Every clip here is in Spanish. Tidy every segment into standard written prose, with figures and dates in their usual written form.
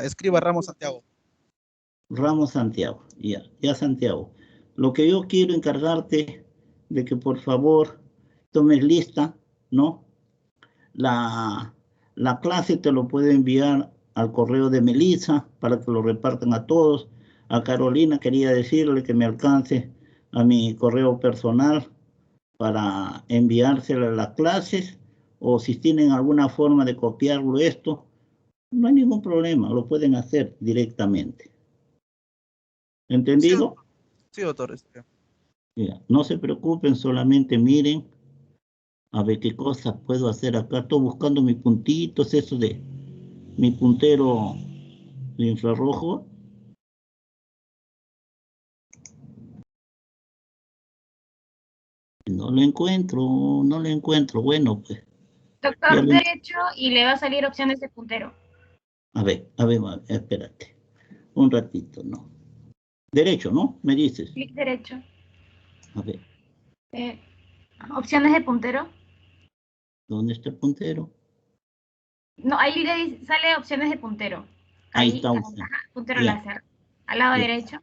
Escriba Ramos Santiago. Ramos Santiago, ya Santiago. Lo que yo quiero encargarte de que por favor tomes lista, ¿no? La clase te lo puedo enviar al correo de Melissa para que lo repartan a todos. A Carolina quería decirle que me alcance a mi correo personal para enviársela las clases, o si tienen alguna forma de copiarlo esto, no hay ningún problema, lo pueden hacer directamente. ¿Entendido? Sí, doctor. No se preocupen, solamente miren a ver qué cosas puedo hacer acá. Estoy buscando mis puntitos, eso de mi puntero de infrarrojo. No lo encuentro. Bueno, pues. Doctor, derecho y le va a salir opciones de puntero. A ver, espérate. Un ratito, ¿no? Derecho, ¿no? Me dices. Clic derecho. A ver. Opciones de puntero. ¿Dónde está el puntero? No, ahí le sale opciones de puntero. Ahí está. Puntero láser. Al lado derecho.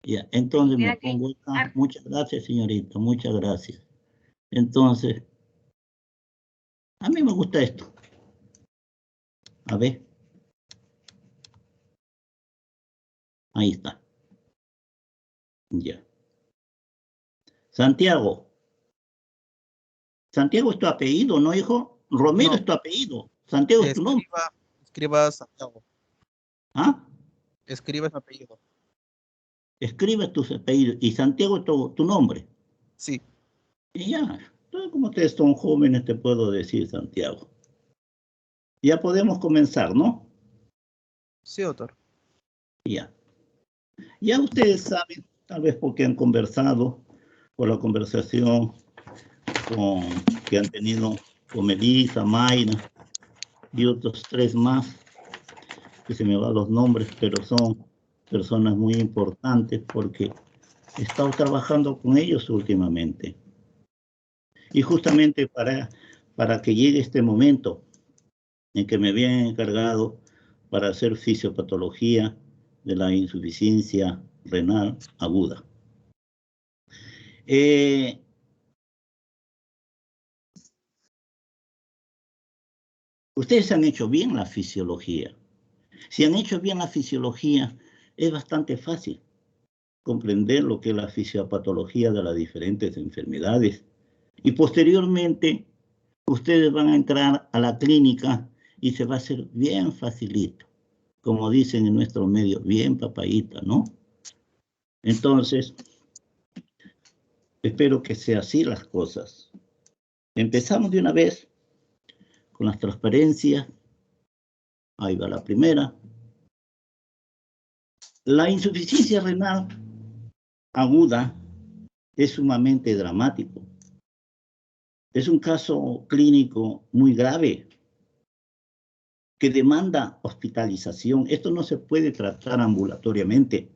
Ya, entonces me pongo acá. Muchas gracias, señorita. Muchas gracias. Entonces, a mí me gusta esto. A ver. Ahí está. Ya. Santiago. Santiago es tu apellido, ¿no, hijo? Romero no. Es tu apellido. Santiago es tu nombre. Escriba Santiago. ¿Ah? Escriba su apellido. Escribe tus apellidos. ¿Y Santiago es tu nombre? Sí. Y ya. Entonces, como ustedes son jóvenes, te puedo decir Santiago. Ya podemos comenzar, ¿no? Sí, doctor. Ya. Ya ustedes saben, tal vez porque han conversado, por la conversación que han tenido con Melissa, Mayra y otros 3 más, que se me van los nombres, pero son personas muy importantes porque he estado trabajando con ellos últimamente. Y justamente para que llegue este momento en que me habían encargado para hacer fisiopatología de la insuficiencia renal aguda. Ustedes han hecho bien la fisiología. Si han hecho bien la fisiología, es bastante fácil comprender lo que es la fisiopatología de las diferentes enfermedades. Y posteriormente, ustedes van a entrar a la clínica y se va a hacer bien facilito. Como dicen en nuestro medio, bien papadita, ¿no? Entonces, espero que sea así las cosas. Empezamos de una vez con las transparencias. Ahí va la primera. La insuficiencia renal aguda es sumamente dramático. Es un caso clínico muy grave que demanda hospitalización. Esto no se puede tratar ambulatoriamente.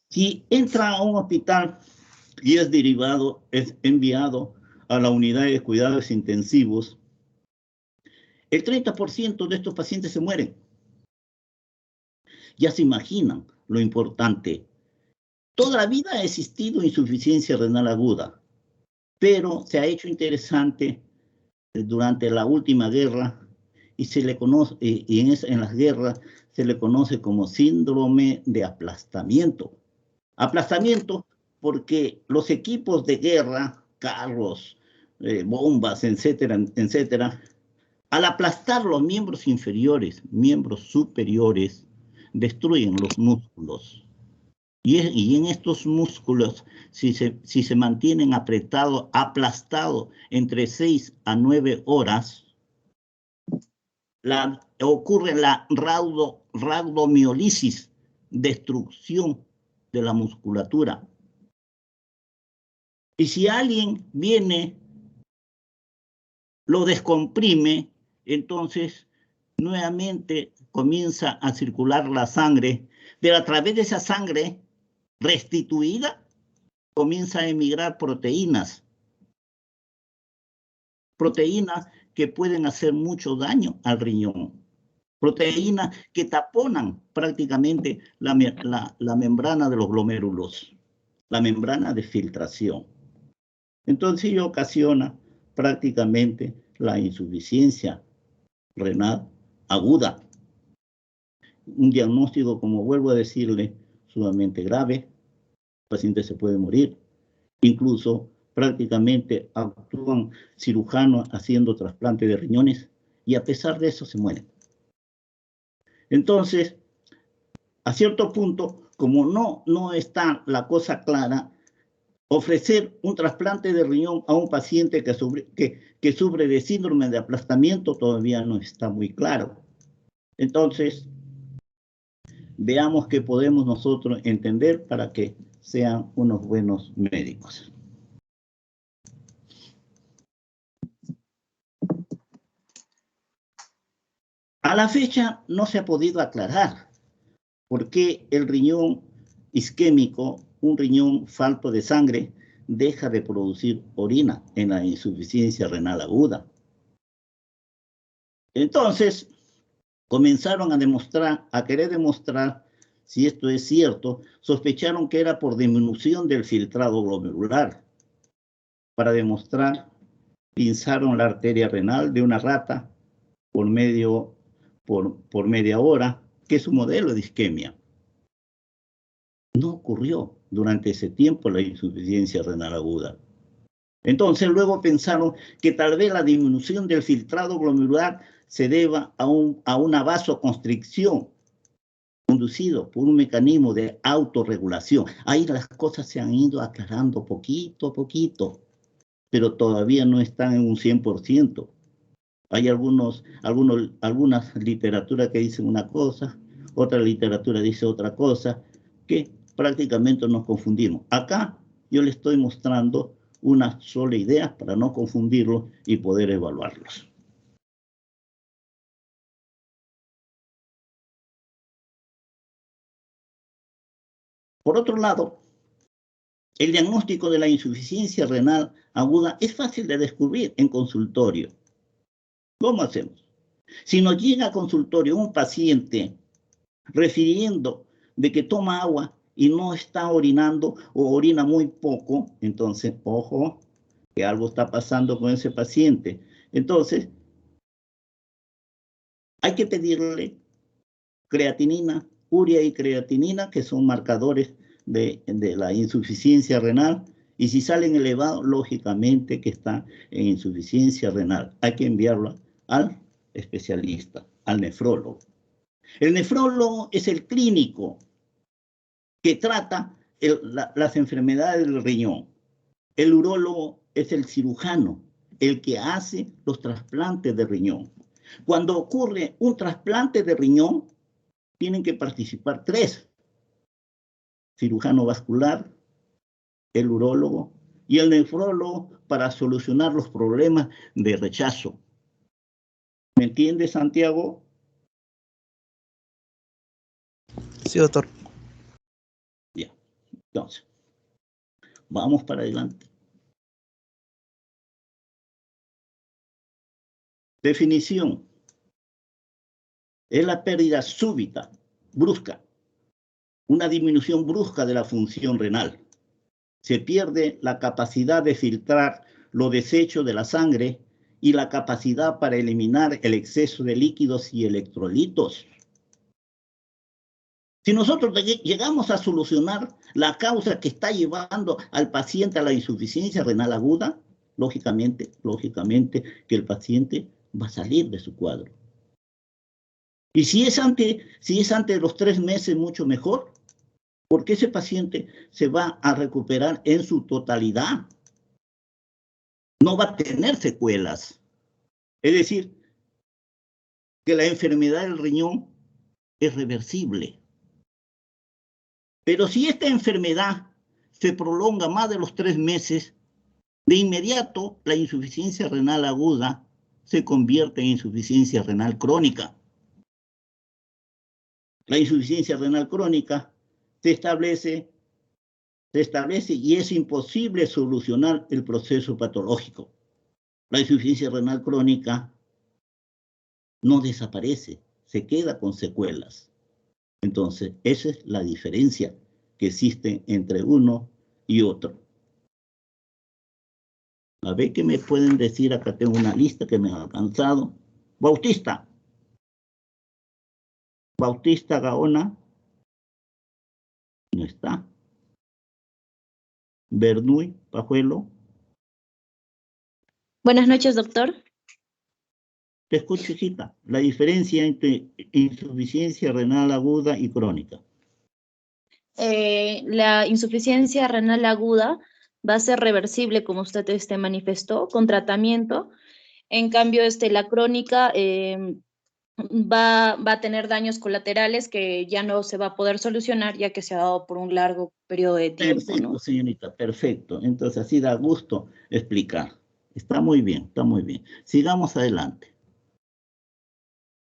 Si entra a un hospital y es enviado a la unidad de cuidados intensivos, el 30% de estos pacientes se mueren. Ya se imaginan lo importante. Toda la vida ha existido insuficiencia renal aguda, pero se ha hecho interesante durante la última guerra y se le conoce, en las guerras se le conoce como síndrome de aplastamiento. Aplastamiento porque los equipos de guerra, carros, bombas, etcétera, etcétera, al aplastar los miembros inferiores, miembros superiores, destruyen los músculos. Y en estos músculos, si se mantienen apretados, aplastados entre 6 a 9 horas, ocurre la rhabdomiólisis, destrucción de la musculatura. Y si alguien viene, lo descomprime, entonces nuevamente comienza a circular la sangre, pero a través de esa sangre restituida, comienza a emigrar proteínas que pueden hacer mucho daño al riñón. proteínas que taponan prácticamente la membrana de los glomérulos, la membrana de filtración. Entonces ello ocasiona prácticamente la insuficiencia renal aguda. Un diagnóstico, como vuelvo a decirle, sumamente grave. El paciente se puede morir. Incluso prácticamente actúan cirujanos haciendo trasplante de riñones y a pesar de eso se mueren. Entonces, a cierto punto, como no está la cosa clara, ofrecer un trasplante de riñón a un paciente que sufre de síndrome de aplastamiento todavía no está muy claro. Entonces, veamos qué podemos nosotros entender para que sean unos buenos médicos. A la fecha no se ha podido aclarar por qué el riñón isquémico, un riñón falto de sangre, deja de producir orina en la insuficiencia renal aguda. Entonces, comenzaron a querer demostrar si esto es cierto. Sospecharon que era por disminución del filtrado glomerular. Para demostrar, pinzaron la arteria renal de una rata por media hora, que es un modelo de isquemia. No ocurrió durante ese tiempo la insuficiencia renal aguda. Entonces luego pensaron que tal vez la disminución del filtrado glomerular se deba a una vasoconstricción conducido por un mecanismo de autorregulación. Ahí las cosas se han ido aclarando poquito a poquito, pero todavía no están en un 100%. Hay algunas literaturas que dicen una cosa, otra literatura dice otra cosa, que prácticamente nos confundimos. Acá yo le estoy mostrando una sola idea para no confundirlo y poder evaluarlos. Por otro lado, el diagnóstico de la insuficiencia renal aguda es fácil de descubrir en consultorio. ¿Cómo hacemos? Si nos llega a consultorio un paciente refiriendo de que toma agua y no está orinando o orina muy poco, entonces, ojo, que algo está pasando con ese paciente. Entonces, hay que pedirle creatinina, urea y creatinina, que son marcadores de la insuficiencia renal, y si salen elevados, lógicamente que está en insuficiencia renal. Hay que enviarlo al especialista, al nefrólogo. El nefrólogo es el clínico que trata las enfermedades del riñón. El urólogo es el cirujano, el que hace los trasplantes de riñón. Cuando ocurre un trasplante de riñón, tienen que participar 3. Cirujano vascular, el urólogo y el nefrólogo para solucionar los problemas de rechazo. ¿Me entiende, Santiago? Sí, doctor. Bien, entonces, vamos para adelante. Definición. Es la pérdida súbita, brusca, una disminución brusca de la función renal. Se pierde la capacidad de filtrar los desechos de la sangre y la capacidad para eliminar el exceso de líquidos y electrolitos. Si nosotros llegamos a solucionar la causa que está llevando al paciente a la insuficiencia renal aguda, lógicamente que el paciente va a salir de su cuadro. Y si es antes de los 3 meses, mucho mejor, porque ese paciente se va a recuperar en su totalidad. No va a tener secuelas. Es decir, que la enfermedad del riñón es reversible. Pero si esta enfermedad se prolonga más de los 3 meses, de inmediato la insuficiencia renal aguda se convierte en insuficiencia renal crónica. La insuficiencia renal crónica se establece y es imposible solucionar el proceso patológico. La insuficiencia renal crónica no desaparece, se queda con secuelas. Entonces, esa es la diferencia que existe entre uno y otro. A ver qué me pueden decir. Acá tengo una lista que me ha alcanzado. Bautista. Bautista Gaona. No está. Bernuy, Pajuelo. Buenas noches, doctor. Te escucho, hijita. La diferencia entre insuficiencia renal aguda y crónica. La insuficiencia renal aguda va a ser reversible, como usted manifestó, con tratamiento. En cambio, la crónica va a tener daños colaterales que ya no se va a poder solucionar, ya que se ha dado por un largo periodo de tiempo, Perfecto, ¿no? señorita, perfecto. Entonces, así da gusto explicar. Está muy bien, está muy bien. Sigamos adelante.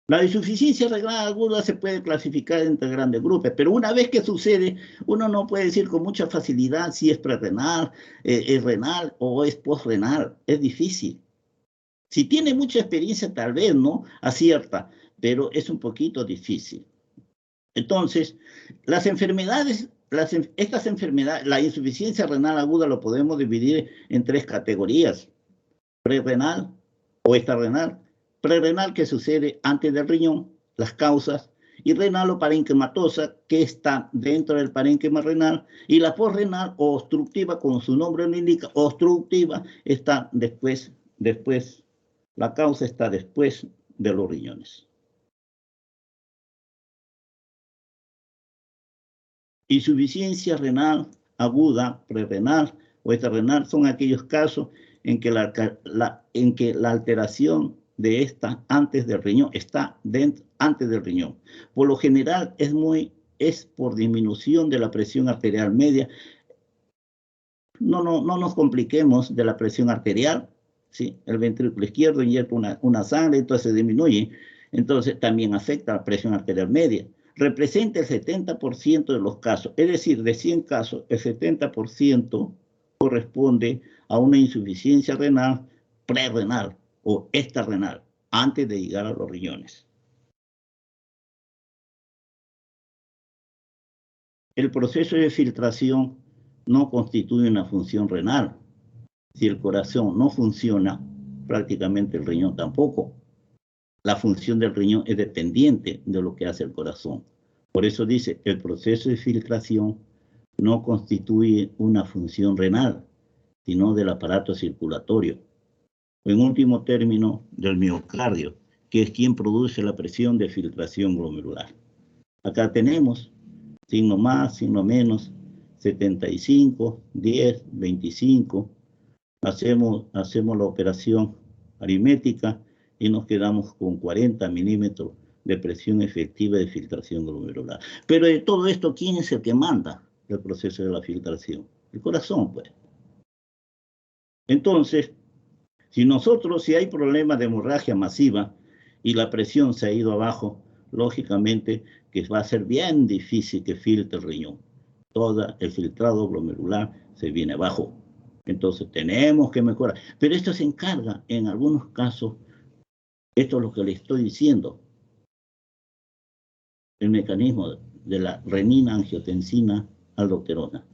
La insuficiencia renal aguda se puede clasificar entre grandes grupos, pero una vez que sucede, uno no puede decir con mucha facilidad si es prerrenal, es renal o es postrenal. Es difícil. Si tiene mucha experiencia, tal vez, ¿no? Acierta, pero es un poquito difícil. Entonces, las enfermedades, estas enfermedades, la insuficiencia renal aguda lo podemos dividir en 3 categorías. Prerrenal o extrarrenal. Prerrenal, que sucede antes del riñón, las causas, y renal o parenquimatosa, que está dentro del parénquima renal, y la postrenal o obstructiva, como su nombre lo indica, obstructiva, está después, la causa está después de los riñones. Insuficiencia renal aguda, prerrenal o extrarrenal son aquellos casos en que la alteración de esta antes del riñón está antes del riñón. Por lo general es por disminución de la presión arterial media. No nos compliquemos de la presión arterial, ¿sí? El ventrículo izquierdo inyecta una sangre, entonces disminuye. Entonces también afecta a la presión arterial media. Representa el 70% de los casos, es decir, de 100 casos, el 70% corresponde a una insuficiencia renal prerrenal o extrarrenal, antes de llegar a los riñones. El proceso de filtración no constituye una función renal. Si el corazón no funciona, prácticamente el riñón tampoco. La función del riñón es dependiente de lo que hace el corazón. Por eso dice, el proceso de filtración no constituye una función renal, sino del aparato circulatorio. En último término, del miocardio, que es quien produce la presión de filtración glomerular. Acá tenemos signo más, signo menos, 75, 10, 25. Hacemos la operación aritmética y nos quedamos con 40 milímetros de presión efectiva de filtración glomerular. Pero de todo esto, ¿quién es el que manda el proceso de la filtración? El corazón, pues. Entonces, si hay problemas de hemorragia masiva y la presión se ha ido abajo, lógicamente que va a ser bien difícil que filtre el riñón. Todo el filtrado glomerular se viene abajo. Entonces tenemos que mejorar. Pero esto se encarga, en algunos casos, esto es lo que le estoy diciendo, el mecanismo de la renina-angiotensina aldosterona.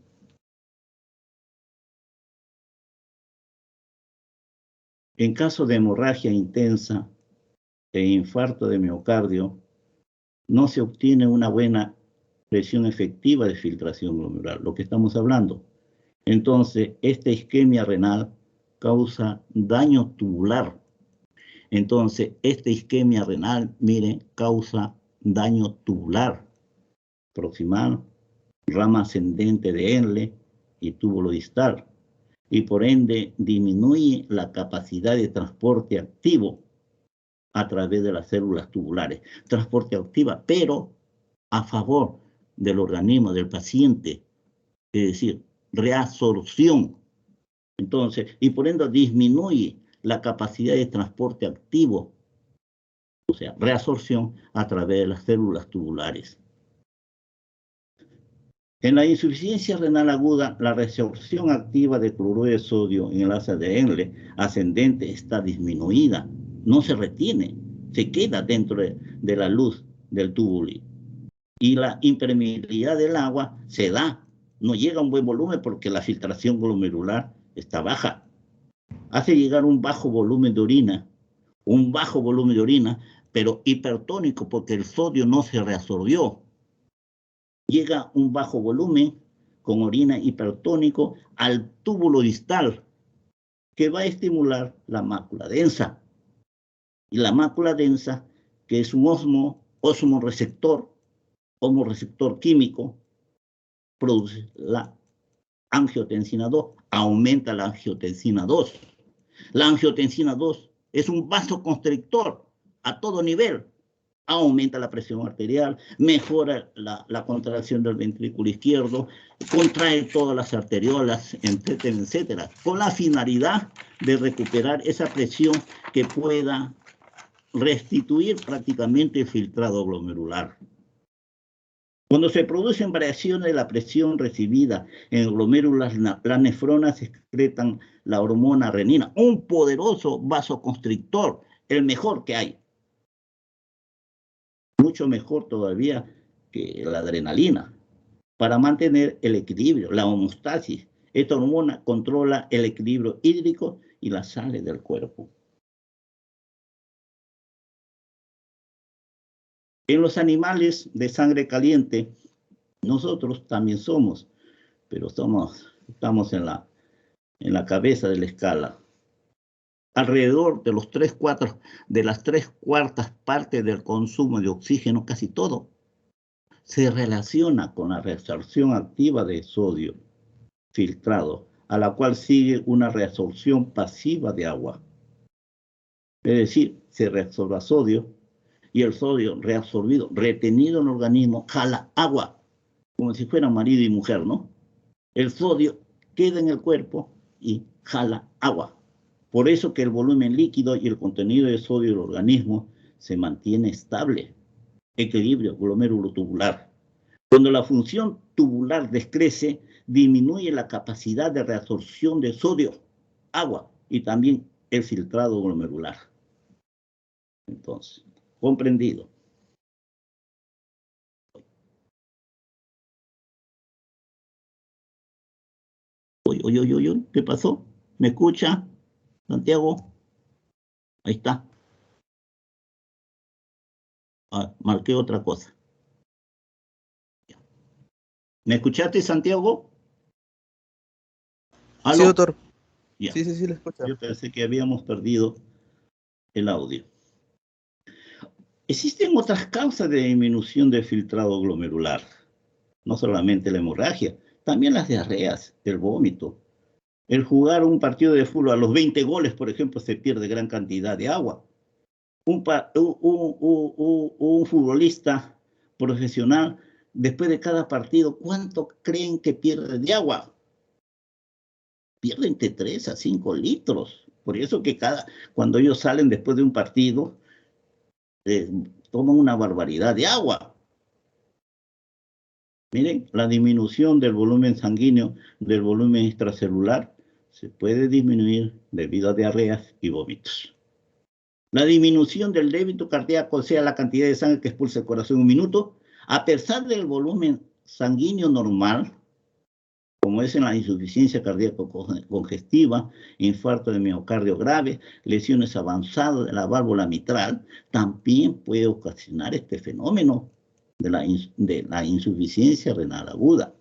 En caso de hemorragia intensa e infarto de miocardio, no se obtiene una buena presión efectiva de filtración glomerular, lo que estamos hablando. Entonces, esta isquemia renal causa daño tubular. Entonces, esta isquemia renal, miren, causa daño tubular, proximal, rama ascendente de Henle y túbulo distal, y por ende disminuye la capacidad de transporte activo a través de las células tubulares. Transporte activa, pero a favor del organismo, del paciente, es decir, reabsorción. Entonces, y por ende disminuye la capacidad de transporte activo, o sea, reabsorción a través de las células tubulares. En la insuficiencia renal aguda, la reabsorción activa de cloruro de sodio en el asa de Henle ascendente está disminuida, no se retiene, se queda dentro de la luz del túbulo. Y la impermeabilidad del agua se da, no llega a un buen volumen porque la filtración glomerular está baja. Hace llegar un bajo volumen de orina, pero hipertónico porque el sodio no se reabsorbió. Llega un bajo volumen con orina hipertónico al túbulo distal, que va a estimular la mácula densa. Y la mácula densa, que es un osmoreceptor químico, produce la angiotensina 2, aumenta la angiotensina 2. La angiotensina 2 es un vasoconstrictor a todo nivel, aumenta la presión arterial, mejora la contracción del ventrículo izquierdo, contrae todas las arteriolas, etcétera, etcétera, con la finalidad de recuperar esa presión que pueda restituir prácticamente el filtrado glomerular. Cuando se producen variaciones de la presión recibida en glomérulas, las nefronas secretan la hormona renina, un poderoso vasoconstrictor, el mejor que hay. Mucho mejor todavía que la adrenalina, para mantener el equilibrio, la homeostasis. Esta hormona controla el equilibrio hídrico y las sales del cuerpo. En los animales de sangre caliente, nosotros también somos, pero estamos en la cabeza de la escala. Alrededor de las 3/4 partes del consumo de oxígeno, casi todo, se relaciona con la reabsorción activa de sodio filtrado, a la cual sigue una reabsorción pasiva de agua. Es decir, se reabsorba sodio y el sodio reabsorbido, retenido en el organismo, jala agua, como si fueran marido y mujer, ¿no? El sodio queda en el cuerpo y jala agua. Por eso que el volumen líquido y el contenido de sodio del organismo se mantiene estable. Equilibrio glomérulo-tubular. Cuando la función tubular descrece, disminuye la capacidad de reabsorción de sodio, agua y también el filtrado glomerular. Entonces, comprendido. Oye, ¿qué pasó? ¿Me escucha, Santiago? Ahí está. Marqué otra cosa. ¿Me escuchaste, Santiago? ¿Aló? Sí, doctor. Ya. Sí, le escucho. Yo pensé que habíamos perdido el audio. Existen otras causas de disminución del filtrado glomerular. No solamente la hemorragia, también las diarreas, el vómito. El jugar un partido de fútbol a los 20 goles, por ejemplo, se pierde gran cantidad de agua. Un futbolista profesional, después de cada partido, ¿cuánto creen que pierde de agua? Pierde entre 3 a 5 litros. Por eso que cuando ellos salen después de un partido, toman una barbaridad de agua. Miren, la disminución del volumen sanguíneo, del volumen extracelular, se puede disminuir debido a diarreas y vómitos. La disminución del débito cardíaco, o sea, la cantidad de sangre que expulsa el corazón en un minuto, a pesar del volumen sanguíneo normal, como es en la insuficiencia cardíaca congestiva, infarto de miocardio grave, lesiones avanzadas de la válvula mitral, también puede ocasionar este fenómeno de la insuficiencia renal aguda.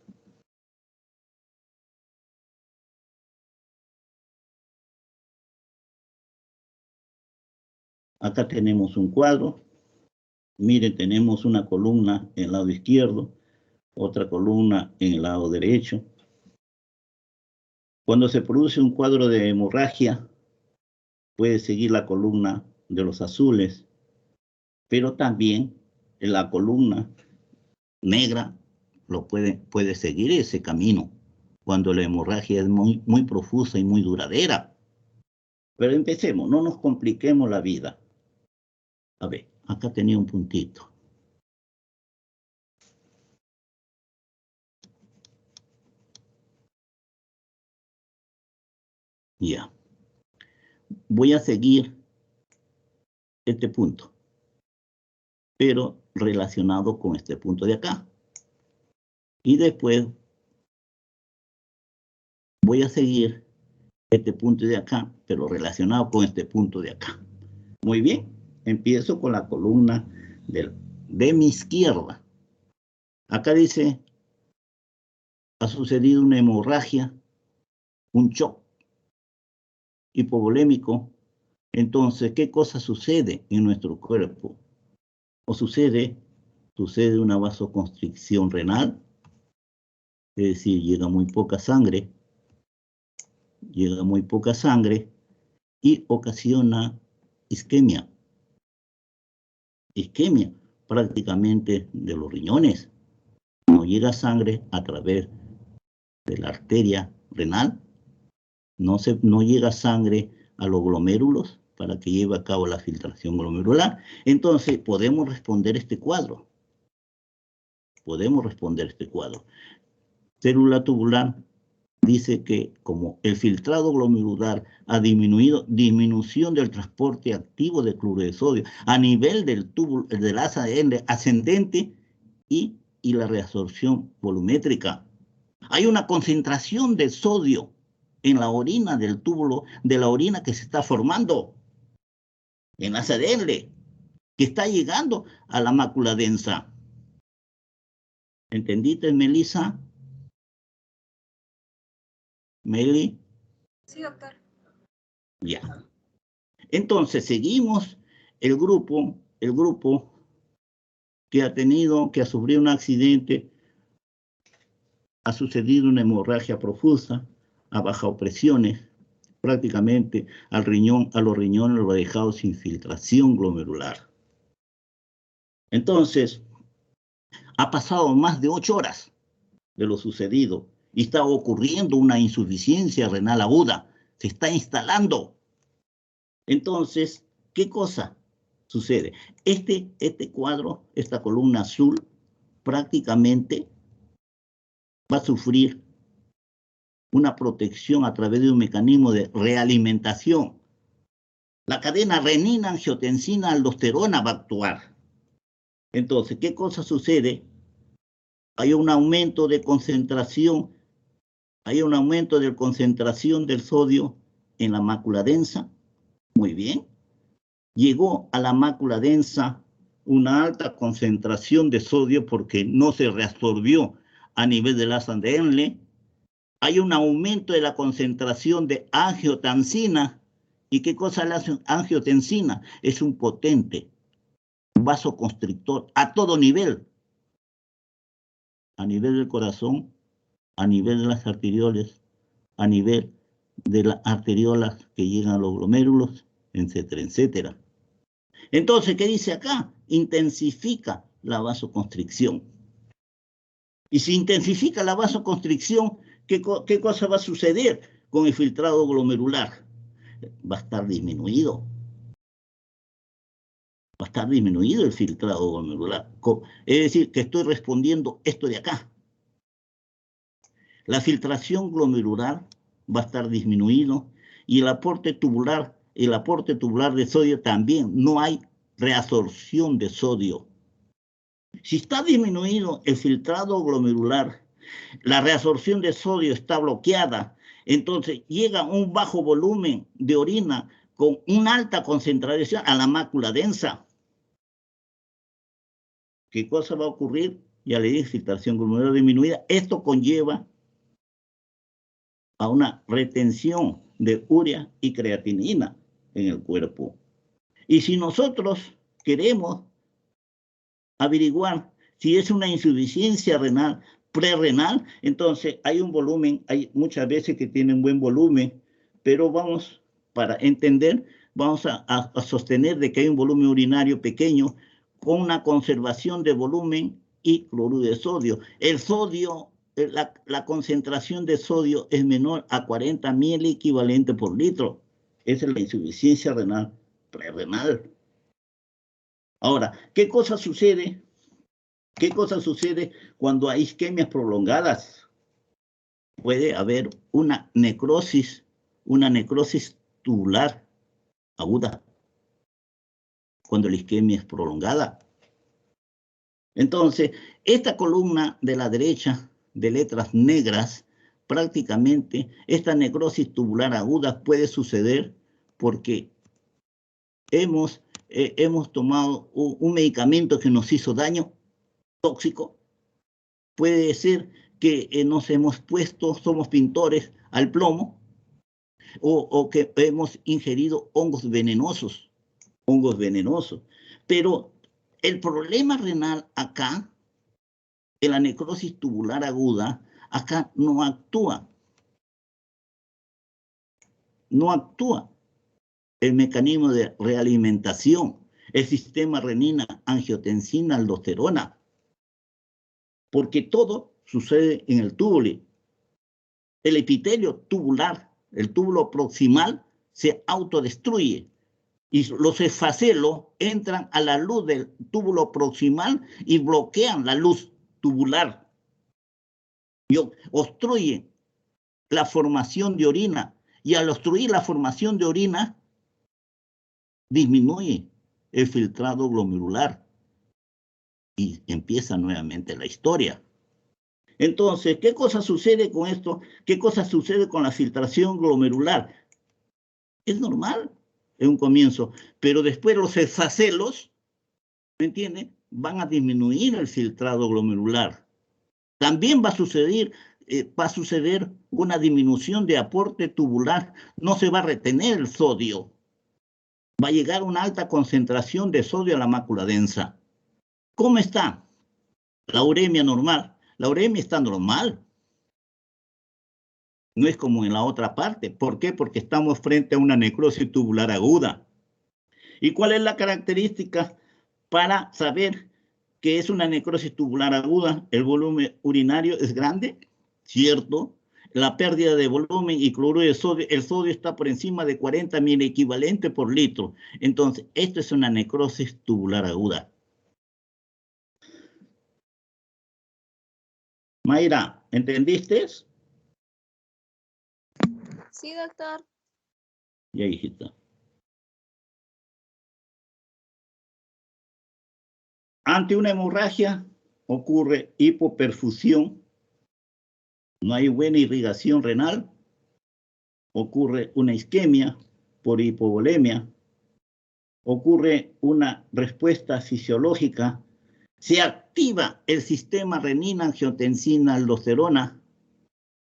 Acá tenemos un cuadro. Miren, tenemos una columna en el lado izquierdo, otra columna en el lado derecho. Cuando se produce un cuadro de hemorragia, puede seguir la columna de los azules, pero también en la columna negra puede seguir ese camino cuando la hemorragia es muy profusa y muy duradera. Pero empecemos, no nos compliquemos la vida. A ver, acá tenía un puntito. Ya. Voy a seguir este punto. pero relacionado con este punto de acá. Y después voy a seguir este punto de acá, pero relacionado con este punto de acá. Muy bien, empiezo con la columna de mi izquierda. Acá dice, ha sucedido una hemorragia, un shock hipovolémico. Entonces, ¿qué cosa sucede en nuestro cuerpo? O sucede una vasoconstricción renal, es decir, llega muy poca sangre y ocasiona isquemia prácticamente de los riñones. No llega sangre a través de la arteria renal, no llega sangre a los glomérulos para que lleve a cabo la filtración glomerular. Entonces, podemos responder este cuadro. Célula tubular dice que como el filtrado glomerular ha disminución del transporte activo de cloruro de sodio a nivel del túbulo, del ADN ascendente y la reabsorción volumétrica. Hay una concentración de sodio en la orina del túbulo, de la orina que se está formando en ADN, que está llegando a la mácula densa. ¿Entendiste, Melissa? ¿Meli? Sí, doctor. Ya. Entonces, seguimos el grupo que ha sufrido un accidente, ha sucedido una hemorragia profusa, ha bajado presiones, prácticamente a los riñones lo ha dejado sin filtración glomerular. Entonces, ha pasado más de 8 horas de lo sucedido y está ocurriendo una insuficiencia renal aguda, se está instalando. Entonces, ¿qué cosa sucede? Este cuadro, esta columna azul, prácticamente va a sufrir una protección a través de un mecanismo de realimentación. La cadena renina-angiotensina-aldosterona va a actuar. Entonces, ¿qué cosa sucede? Hay un aumento de concentración, del sodio en la mácula densa. Muy bien. Llegó a la mácula densa una alta concentración de sodio porque no se reabsorbió a nivel del ADN. Hay un aumento de la concentración de angiotensina. ¿Y qué cosa es la angiotensina? Es un potente vasoconstrictor a todo nivel. A nivel del corazón, a nivel de las arterioles, a nivel de las arteriolas que llegan a los glomérulos, etcétera, etcétera. Entonces, ¿qué dice acá? Intensifica la vasoconstricción. Y si intensifica la vasoconstricción, ¿qué cosa va a suceder con el filtrado glomerular? Va a estar disminuido. Va a estar disminuido el filtrado glomerular. Es decir, que estoy respondiendo esto de acá. La filtración glomerular va a estar disminuido y el aporte tubular de sodio también. No hay reabsorción de sodio. Si está disminuido el filtrado glomerular, la reabsorción de sodio está bloqueada, entonces llega un bajo volumen de orina con una alta concentración a la mácula densa. ¿Qué cosa va a ocurrir? Ya le dije, filtración glomerular disminuida. Esto conlleva a una retención de urea y creatinina en el cuerpo. Y si nosotros queremos averiguar si es una insuficiencia renal prerrenal, entonces hay un volumen, hay muchas veces que tienen buen volumen, pero para entender, vamos a sostener de que hay un volumen urinario pequeño con una conservación de volumen y cloruro de sodio. El sodio, la concentración de sodio es menor a 40 miliequivalentes por litro. Esa es la insuficiencia renal prerrenal. Ahora, ¿qué cosa sucede? ¿Qué cosa sucede cuando hay isquemias prolongadas? Puede haber una necrosis tubular aguda cuando la isquemia es prolongada. Entonces, esta columna de la derecha de letras negras, prácticamente esta necrosis tubular aguda puede suceder porque hemos tomado un medicamento que nos hizo daño tóxico. Puede ser que nos hemos puesto, somos pintores, al plomo, o que hemos ingerido hongos venenosos. Pero el problema renal acá, en la necrosis tubular aguda, acá no actúa. No actúa el mecanismo de realimentación, el sistema renina-angiotensina-aldosterona, porque todo sucede en el túbulo. El epitelio tubular, el túbulo proximal, se autodestruye y los esfacelos entran a la luz del túbulo proximal y bloquean la luz tubular y obstruyen la formación de orina, y al obstruir la formación de orina disminuye el filtrado glomerular y empieza nuevamente la historia. Entonces, ¿qué cosa sucede con esto? ¿Qué cosa sucede con la filtración glomerular? Es normal en un comienzo, pero después los esfacelos, ¿me entienden?, van a disminuir el filtrado glomerular. También va a suceder una disminución de aporte tubular, no se va a retener el sodio. Va a llegar una alta concentración de sodio a la mácula densa. ¿Cómo está la uremia normal? La uremia está normal. No es como en la otra parte. ¿Por qué? Porque estamos frente a una necrosis tubular aguda. ¿Y cuál es la característica para saber que es una necrosis tubular aguda? El volumen urinario es grande, ¿cierto? La pérdida de volumen y cloruro de sodio, el sodio está por encima de 40 miliequivalentes por litro. Entonces, esto es una necrosis tubular aguda. Mayra, ¿entendiste? Sí, doctor. Ya, hijita. Ante una hemorragia ocurre hipoperfusión, no hay buena irrigación renal, ocurre una isquemia por hipovolemia, ocurre una respuesta fisiológica, se activa el sistema renina-angiotensina-aldosterona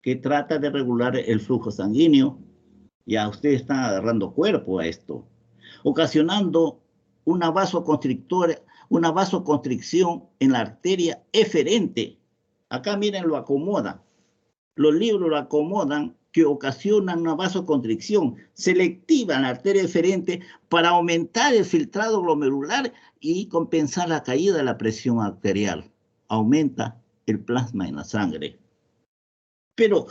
que trata de regular el flujo sanguíneo. Ya ustedes están agarrando cuerpo a esto, ocasionando una vasoconstricción en la arteria eferente. Acá miren, lo acomodan. Los libros lo acomodan, que ocasionan una vasoconstricción selectiva en la arteria eferente para aumentar el filtrado glomerular y compensar la caída de la presión arterial. Aumenta el plasma en la sangre. Pero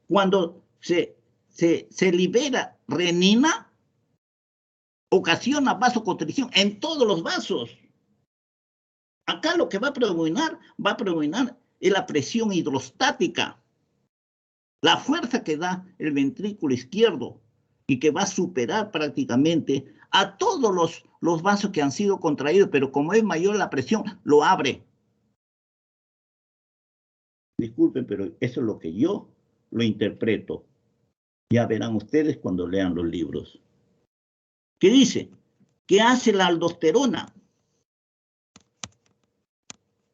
cuando se libera renina, ocasiona vasoconstricción en todos los vasos. Acá lo que va a predominar es la presión hidrostática, la fuerza que da el ventrículo izquierdo y que va a superar prácticamente a todos los vasos que han sido contraídos, pero como es mayor la presión, lo abre. Disculpen, pero eso es lo que yo lo interpreto. Ya verán ustedes cuando lean los libros. ¿Qué dice? ¿Qué hace la aldosterona?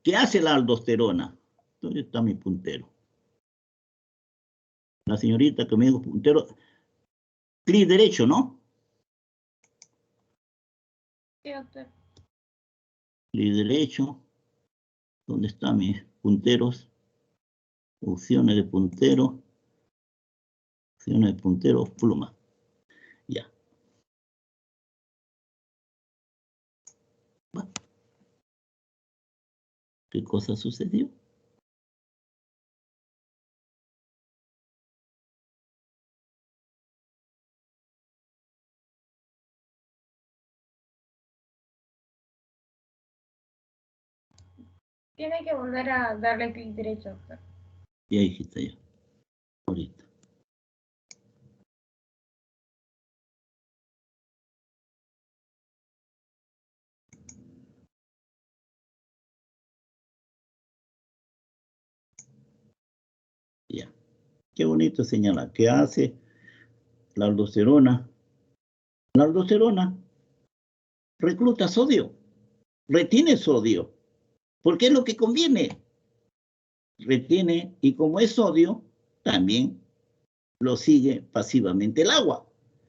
¿Qué hace la aldosterona? ¿Dónde está mi puntero? La señorita que me dijo puntero. Clic derecho, ¿no? Sí, doctor. Clic derecho. ¿Dónde están mis punteros? Opciones de puntero. Opciones de puntero, pluma. Ya. Bueno. ¿Qué cosa sucedió? Tiene que volver a darle clic derecho, doctor. Ya, hijita, ya. Ahorita. Ya. Qué bonito señalar. ¿Qué hace la aldosterona? La aldosterona recluta sodio, retiene sodio, porque es lo que conviene. Retiene, y como es sodio, también lo sigue pasivamente el agua.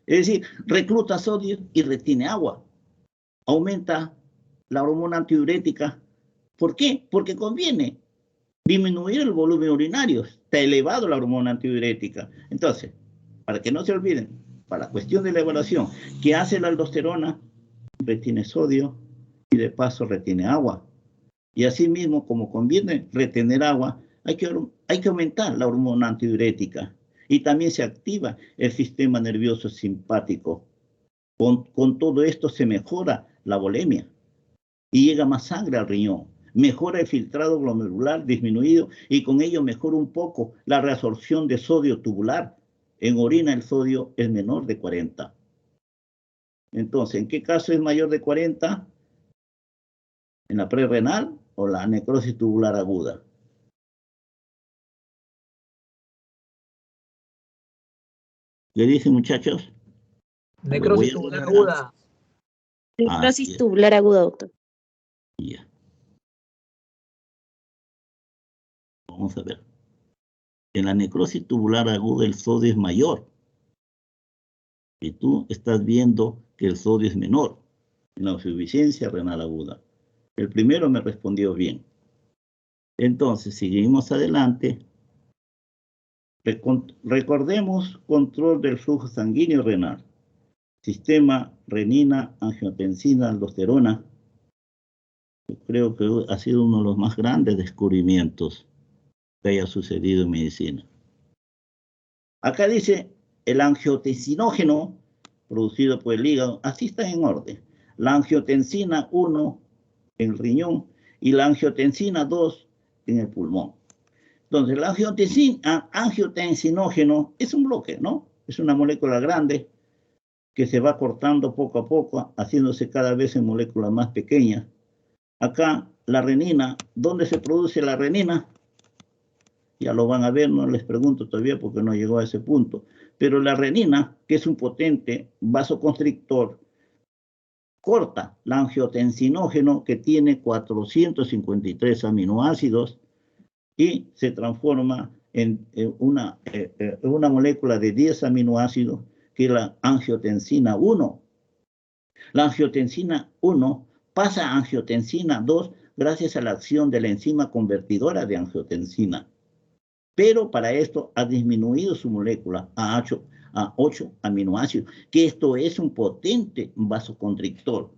Es decir, recluta sodio y retiene agua. Aumenta la hormona antidiurética. ¿Por qué? Porque conviene disminuir el volumen urinario. Está elevado la hormona antidiurética. Entonces, para que no se olviden, para la cuestión de la evaluación, ¿qué hace la aldosterona? Retiene sodio y de paso retiene agua. Y asimismo, como conviene retener agua, hay que aumentar la hormona antidiurética. Y también se activa el sistema nervioso simpático. Con todo esto se mejora la volemia y llega más sangre al riñón. Mejora el filtrado glomerular disminuido y con ello mejora un poco la reabsorción de sodio tubular. En orina el sodio es menor de 40. Entonces, ¿en qué caso es mayor de 40? ¿En la prerrenal o la necrosis tubular aguda? ¿Qué dicen, muchachos? Necrosis tubular aguda. Necrosis tubular aguda, doctor. Ya. Vamos a ver. En la necrosis tubular aguda el sodio es mayor. Y tú estás viendo que el sodio es menor en la insuficiencia renal aguda. El primero me respondió bien. Entonces, seguimos adelante. Recordemos control del flujo sanguíneo renal. Sistema renina, angiotensina, aldosterona. Yo creo que ha sido uno de los más grandes descubrimientos que haya sucedido en medicina. Acá dice el angiotensinógeno producido por el hígado, así está en orden. La angiotensina 1 en el riñón y la angiotensina 2 en el pulmón. Entonces, el angiotensinógeno es un bloque, ¿no? Es una molécula grande que se va cortando poco a poco, haciéndose cada vez en moléculas más pequeñas. Acá, la renina, ¿dónde se produce la renina? Ya lo van a ver, no les pregunto todavía porque no llegó a ese punto. Pero la renina, que es un potente vasoconstrictor, corta el angiotensinógeno que tiene 453 aminoácidos y se transforma en una molécula de 10 aminoácidos que es la angiotensina 1. La angiotensina 1 pasa a angiotensina 2 gracias a la acción de la enzima convertidora de angiotensina. Pero para esto ha disminuido su molécula a 8 aminoácidos, que esto es un potente vasoconstrictor.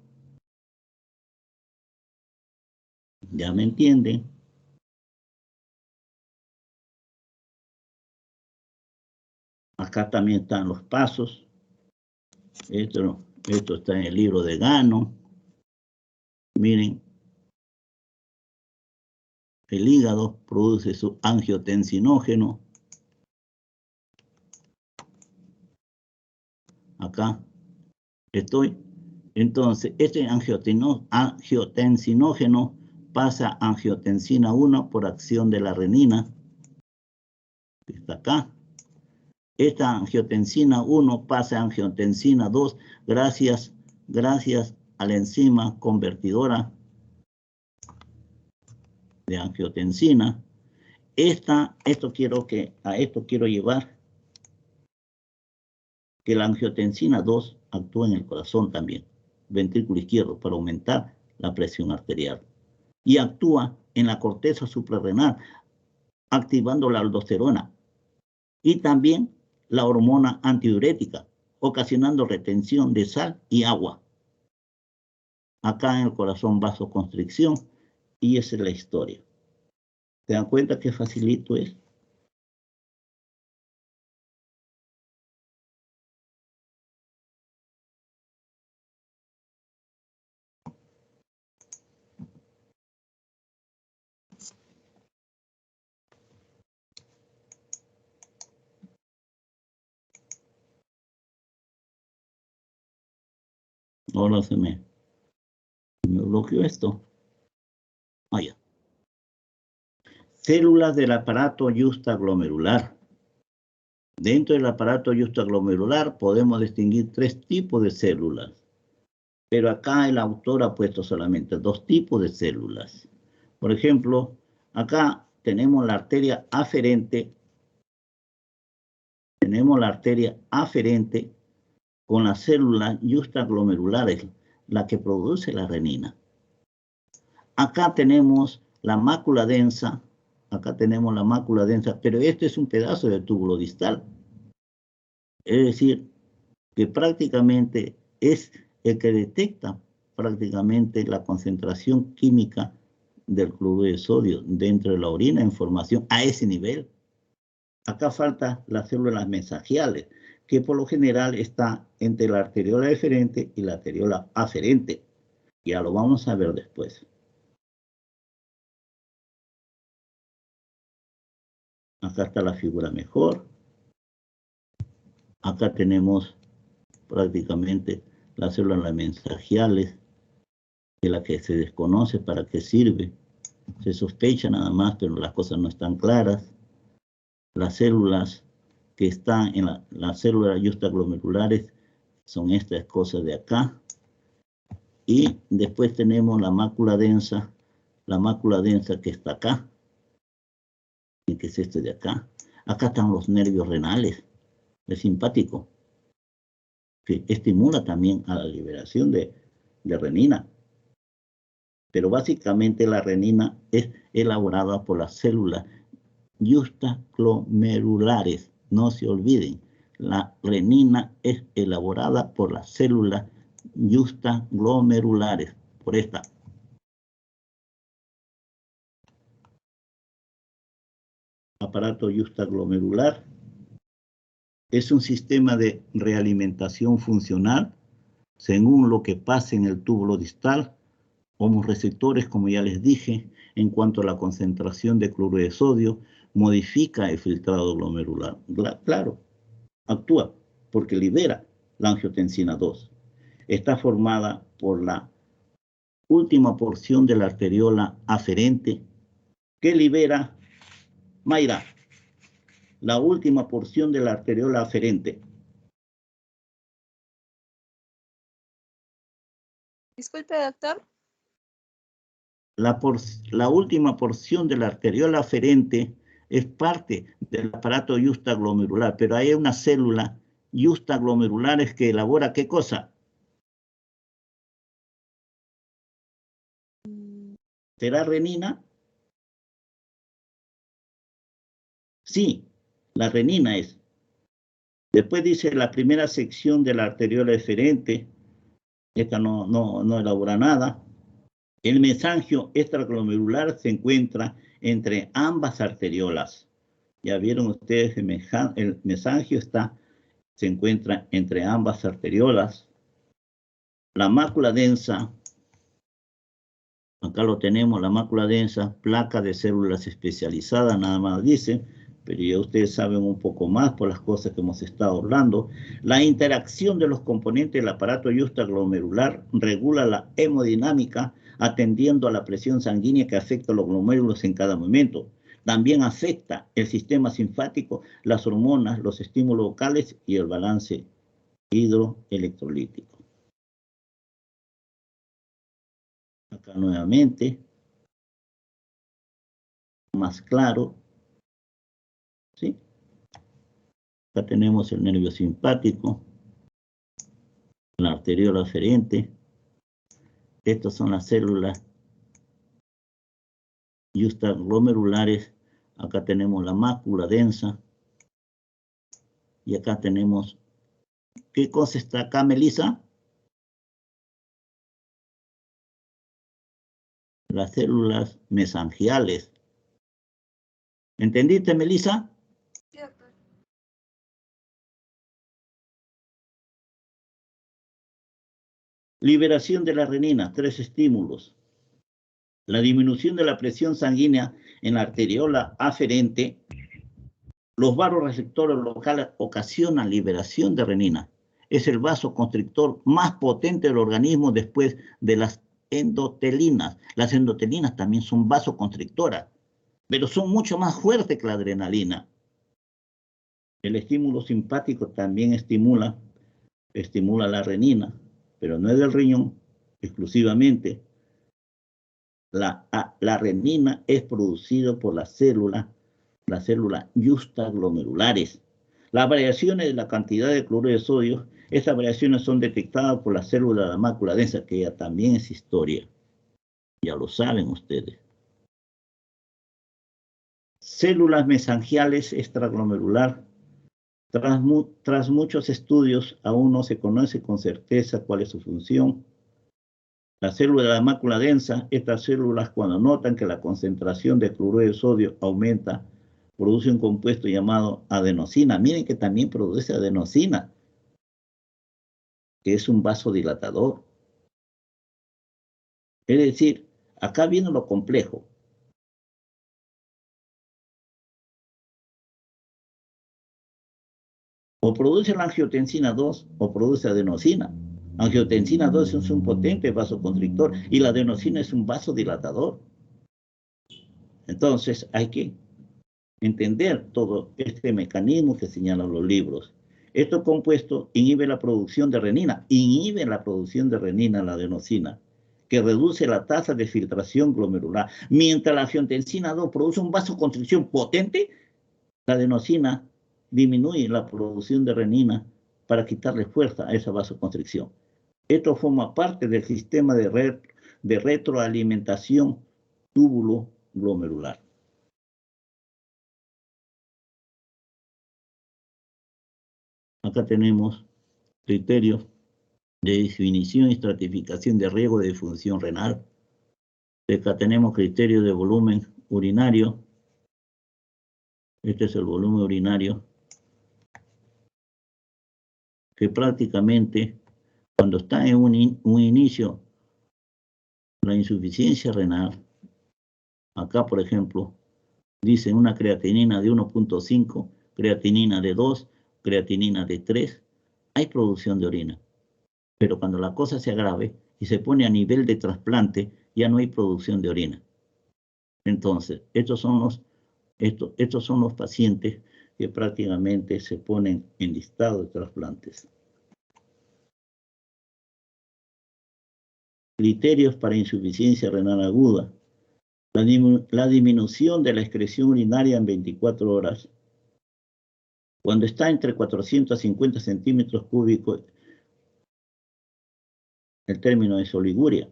¿Ya me entienden? Acá también están los pasos. Esto está en el libro de Gano. Miren. El hígado produce su angiotensinógeno. Acá estoy. Entonces, este angiotensinógeno pasa a angiotensina 1 por acción de la renina. Está acá. Esta angiotensina 1 pasa a angiotensina 2 gracias a la enzima convertidora de angiotensina. A esto quiero llevar que la angiotensina 2 actúa en el corazón también, ventrículo izquierdo, para aumentar la presión arterial. Y actúa en la corteza suprarrenal, activando la aldosterona. Y también la hormona antidiurética, ocasionando retención de sal y agua. Acá en el corazón vasoconstricción, y esa es la historia. ¿Se dan cuenta qué facilito es? Ahora se me bloqueó esto. Ah, ya. Células del aparato justaglomerular. Dentro del aparato justaglomerular podemos distinguir 3 tipos de células. Pero acá el autor ha puesto solamente 2 tipos de células. Por ejemplo, acá tenemos la arteria aferente. Tenemos la arteria aferente con las células justaglomerulares, la que produce la renina. Acá tenemos la mácula densa. Acá tenemos la mácula densa, pero este es un pedazo del túbulo distal. Es decir, que prácticamente es el que detecta prácticamente la concentración química del cloruro de sodio dentro de la orina en formación a ese nivel. Acá falta las células mesangiales, que por lo general está entre la arteriola deferente y la arteriola aferente. Ya lo vamos a ver después. Acá está la figura mejor. Acá tenemos prácticamente las células mesangiales, de la que se desconoce para qué sirve. Se sospecha nada más, pero las cosas no están claras. Las células que están en las células justaglomerulares son estas cosas de acá. Y después tenemos la mácula densa que está acá, y que es este de acá. Acá están los nervios renales, el simpático, que estimula también a la liberación de renina. Pero básicamente la renina es elaborada por las células justaglomerulares. No se olviden, la renina es elaborada por las células justaglomerulares, por esta. Aparato justaglomerular es un sistema de realimentación funcional según lo que pasa en el túbulo distal. Homorreceptores, como ya les dije, en cuanto a la concentración de cloruro de sodio, modifica el filtrado glomerular. Claro, actúa porque libera la angiotensina 2. Está formada por la última porción de la arteriola aferente que libera, Mayra, la última porción de la arteriola aferente. Disculpe, doctor. La última porción de la arteriola aferente es parte del aparato justaglomerular, pero hay una célula justaglomerulares que elabora ¿qué cosa? ¿Será renina? Sí, la renina es. Después dice la primera sección de la arteriola eferente, esta no elabora nada. El mesangio extraglomerular se encuentra entre ambas arteriolas. Ya vieron ustedes, el mesangio se encuentra entre ambas arteriolas. La mácula densa, acá lo tenemos, la mácula densa, placa de células especializadas, nada más dice, pero ya ustedes saben un poco más por las cosas que hemos estado hablando. La interacción de los componentes del aparato justaglomerular regula la hemodinámica, atendiendo a la presión sanguínea que afecta a los glomérulos en cada momento. También afecta el sistema linfático, las hormonas, los estímulos locales y el balance hidroelectrolítico. Acá nuevamente, más claro, ¿sí? Acá tenemos el nervio simpático, la arteriola aferente. Estas son las células justaglomerulares. Acá tenemos la mácula densa. Y acá tenemos, ¿qué cosa está acá, Melissa? Las células mesangiales. ¿Entendiste, Melissa? Sí, doctor. Liberación de la renina, 3 estímulos. La disminución de la presión sanguínea en la arteriola aferente. Los vasoreceptores locales ocasionan liberación de renina. Es el vasoconstrictor más potente del organismo después de las endotelinas. Las endotelinas también son vasoconstrictoras. pero son mucho más fuertes que la adrenalina. El estímulo simpático también estimula la renina, pero no es del riñón exclusivamente. La renina es producida por las células justaglomerulares. Las variaciones de la cantidad de cloruro de sodio, estas variaciones son detectadas por las células de la mácula densa, que ya también es historia. Ya lo saben ustedes. Células mesangiales extraglomerular. Tras muchos estudios, aún no se conoce con certeza cuál es su función. Las células de la mácula densa, estas células cuando notan que la concentración de cloruro de sodio aumenta, produce un compuesto llamado adenosina. Miren que también produce adenosina, que es un vasodilatador. Es decir, acá viene lo complejo. O produce la angiotensina 2 o produce adenosina. Angiotensina 2 es un potente vasoconstrictor y la adenosina es un vasodilatador. Entonces hay que entender todo este mecanismo que señalan los libros. Estos compuestos inhiben la producción de renina, la adenosina, que reduce la tasa de filtración glomerular. Mientras la angiotensina 2 produce un vasoconstricción potente, la adenosina disminuye la producción de renina para quitarle fuerza a esa vasoconstricción. Esto forma parte del sistema de retroalimentación túbulo glomerular. Acá tenemos criterios de definición y estratificación de riesgo de disfunción renal. Acá tenemos criterios de volumen urinario. Este es el volumen urinario, que prácticamente cuando está en un inicio la insuficiencia renal, acá por ejemplo, dicen una creatinina de 1.5, creatinina de 2, creatinina de 3, hay producción de orina. Pero cuando la cosa se agrave y se pone a nivel de trasplante, ya no hay producción de orina. Entonces, estos son los pacientes que prácticamente se ponen en listado de trasplantes. Criterios para insuficiencia renal aguda. La disminución de la excreción urinaria en 24 horas. Cuando está entre 450 centímetros cúbicos, el término es oliguria.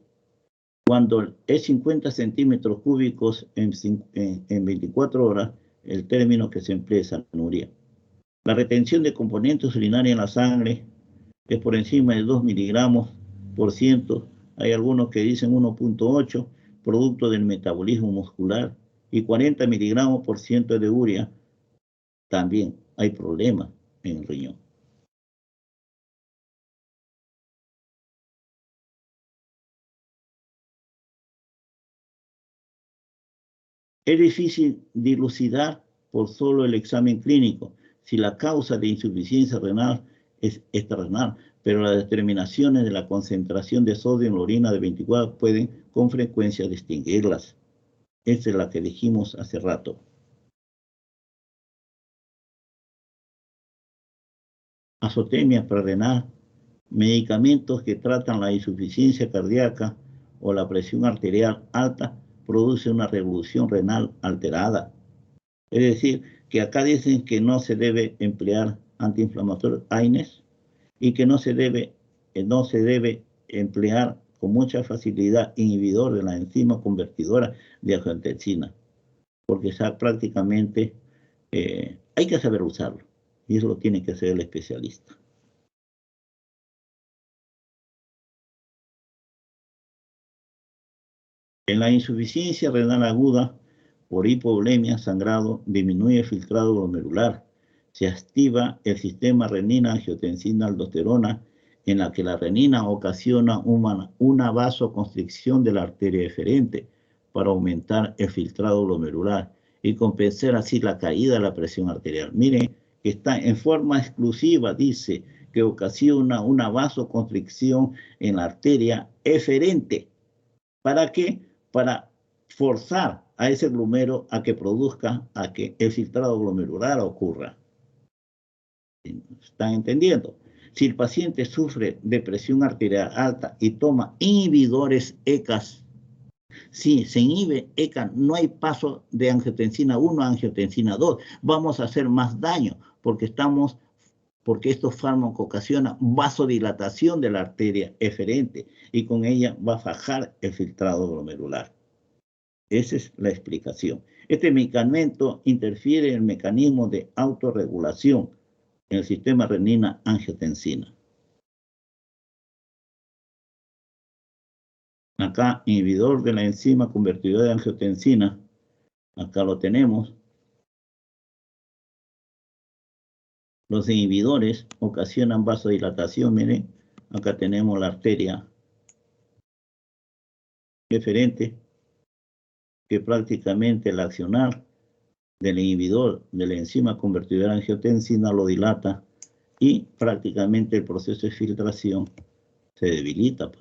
Cuando es 50 centímetros cúbicos en 24 horas, el término que se emplea es anuria. La retención de componentes urinarios en la sangre es por encima de 2 miligramos por ciento. Hay algunos que dicen 1.8, producto del metabolismo muscular, y 40 miligramos por ciento de urea. También hay problemas en el riñón. Es difícil dilucidar por solo el examen clínico si la causa de insuficiencia renal es extrarrenal, pero las determinaciones de la concentración de sodio en la orina de 24 horas pueden con frecuencia distinguirlas. Esta es la que dijimos hace rato. Azotemia prerrenal, medicamentos que tratan la insuficiencia cardíaca o la presión arterial alta, produce una revolución renal alterada. Es decir, que acá dicen que no se debe emplear antiinflamatorios AINES y que no se debe emplear con mucha facilidad inhibidor de la enzima convertidora de angiotensina, porque prácticamente hay que saber usarlo y eso lo tiene que hacer el especialista. En la insuficiencia renal aguda por hipovolemia, sangrado, disminuye el filtrado glomerular. Se activa el sistema renina-angiotensina-aldosterona, en la que la renina ocasiona una vasoconstricción de la arteria eferente para aumentar el filtrado glomerular y compensar así la caída de la presión arterial. Miren que está en forma exclusiva, dice que ocasiona una vasoconstricción en la arteria eferente. ¿Para qué? Para forzar a ese glomero a que produzca, a que el filtrado glomerular ocurra. ¿Están entendiendo? Si el paciente sufre de presión arterial alta y toma inhibidores ECAs, si se inhibe ECA, no hay paso de angiotensina 1 a angiotensina 2. Vamos a hacer más daño porque estos fármacos ocasionan vasodilatación de la arteria eferente y con ella va a fajar el filtrado glomerular. Esa es la explicación. Este medicamento interfiere en el mecanismo de autorregulación en el sistema renina-angiotensina. Acá, inhibidor de la enzima convertidora de angiotensina. Acá lo tenemos. Los inhibidores ocasionan vasodilatación. Miren, acá tenemos la arteria eferente, que prácticamente el accionar del inhibidor de la enzima convertidora de angiotensina lo dilata y prácticamente el proceso de filtración se debilita.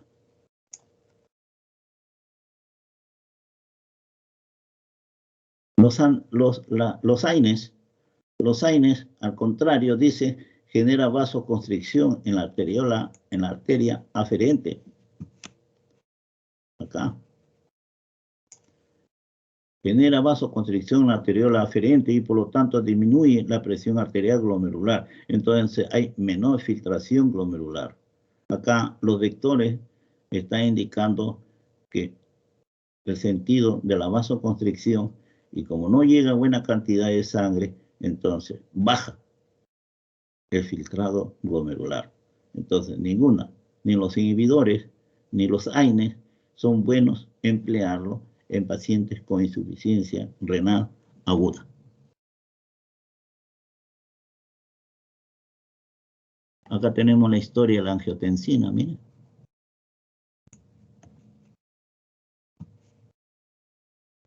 Los AINES, al contrario, dice, genera vasoconstricción en la arteria aferente. Acá. Genera vasoconstricción en la arteriola aferente y por lo tanto disminuye la presión arterial glomerular. Entonces hay menor filtración glomerular. Acá los vectores están indicando que el sentido de la vasoconstricción, y como no llega buena cantidad de sangre, entonces baja el filtrado glomerular. Entonces ni los inhibidores ni los AINES son buenos emplearlo en pacientes con insuficiencia renal aguda. Acá tenemos la historia de la angiotensina, miren.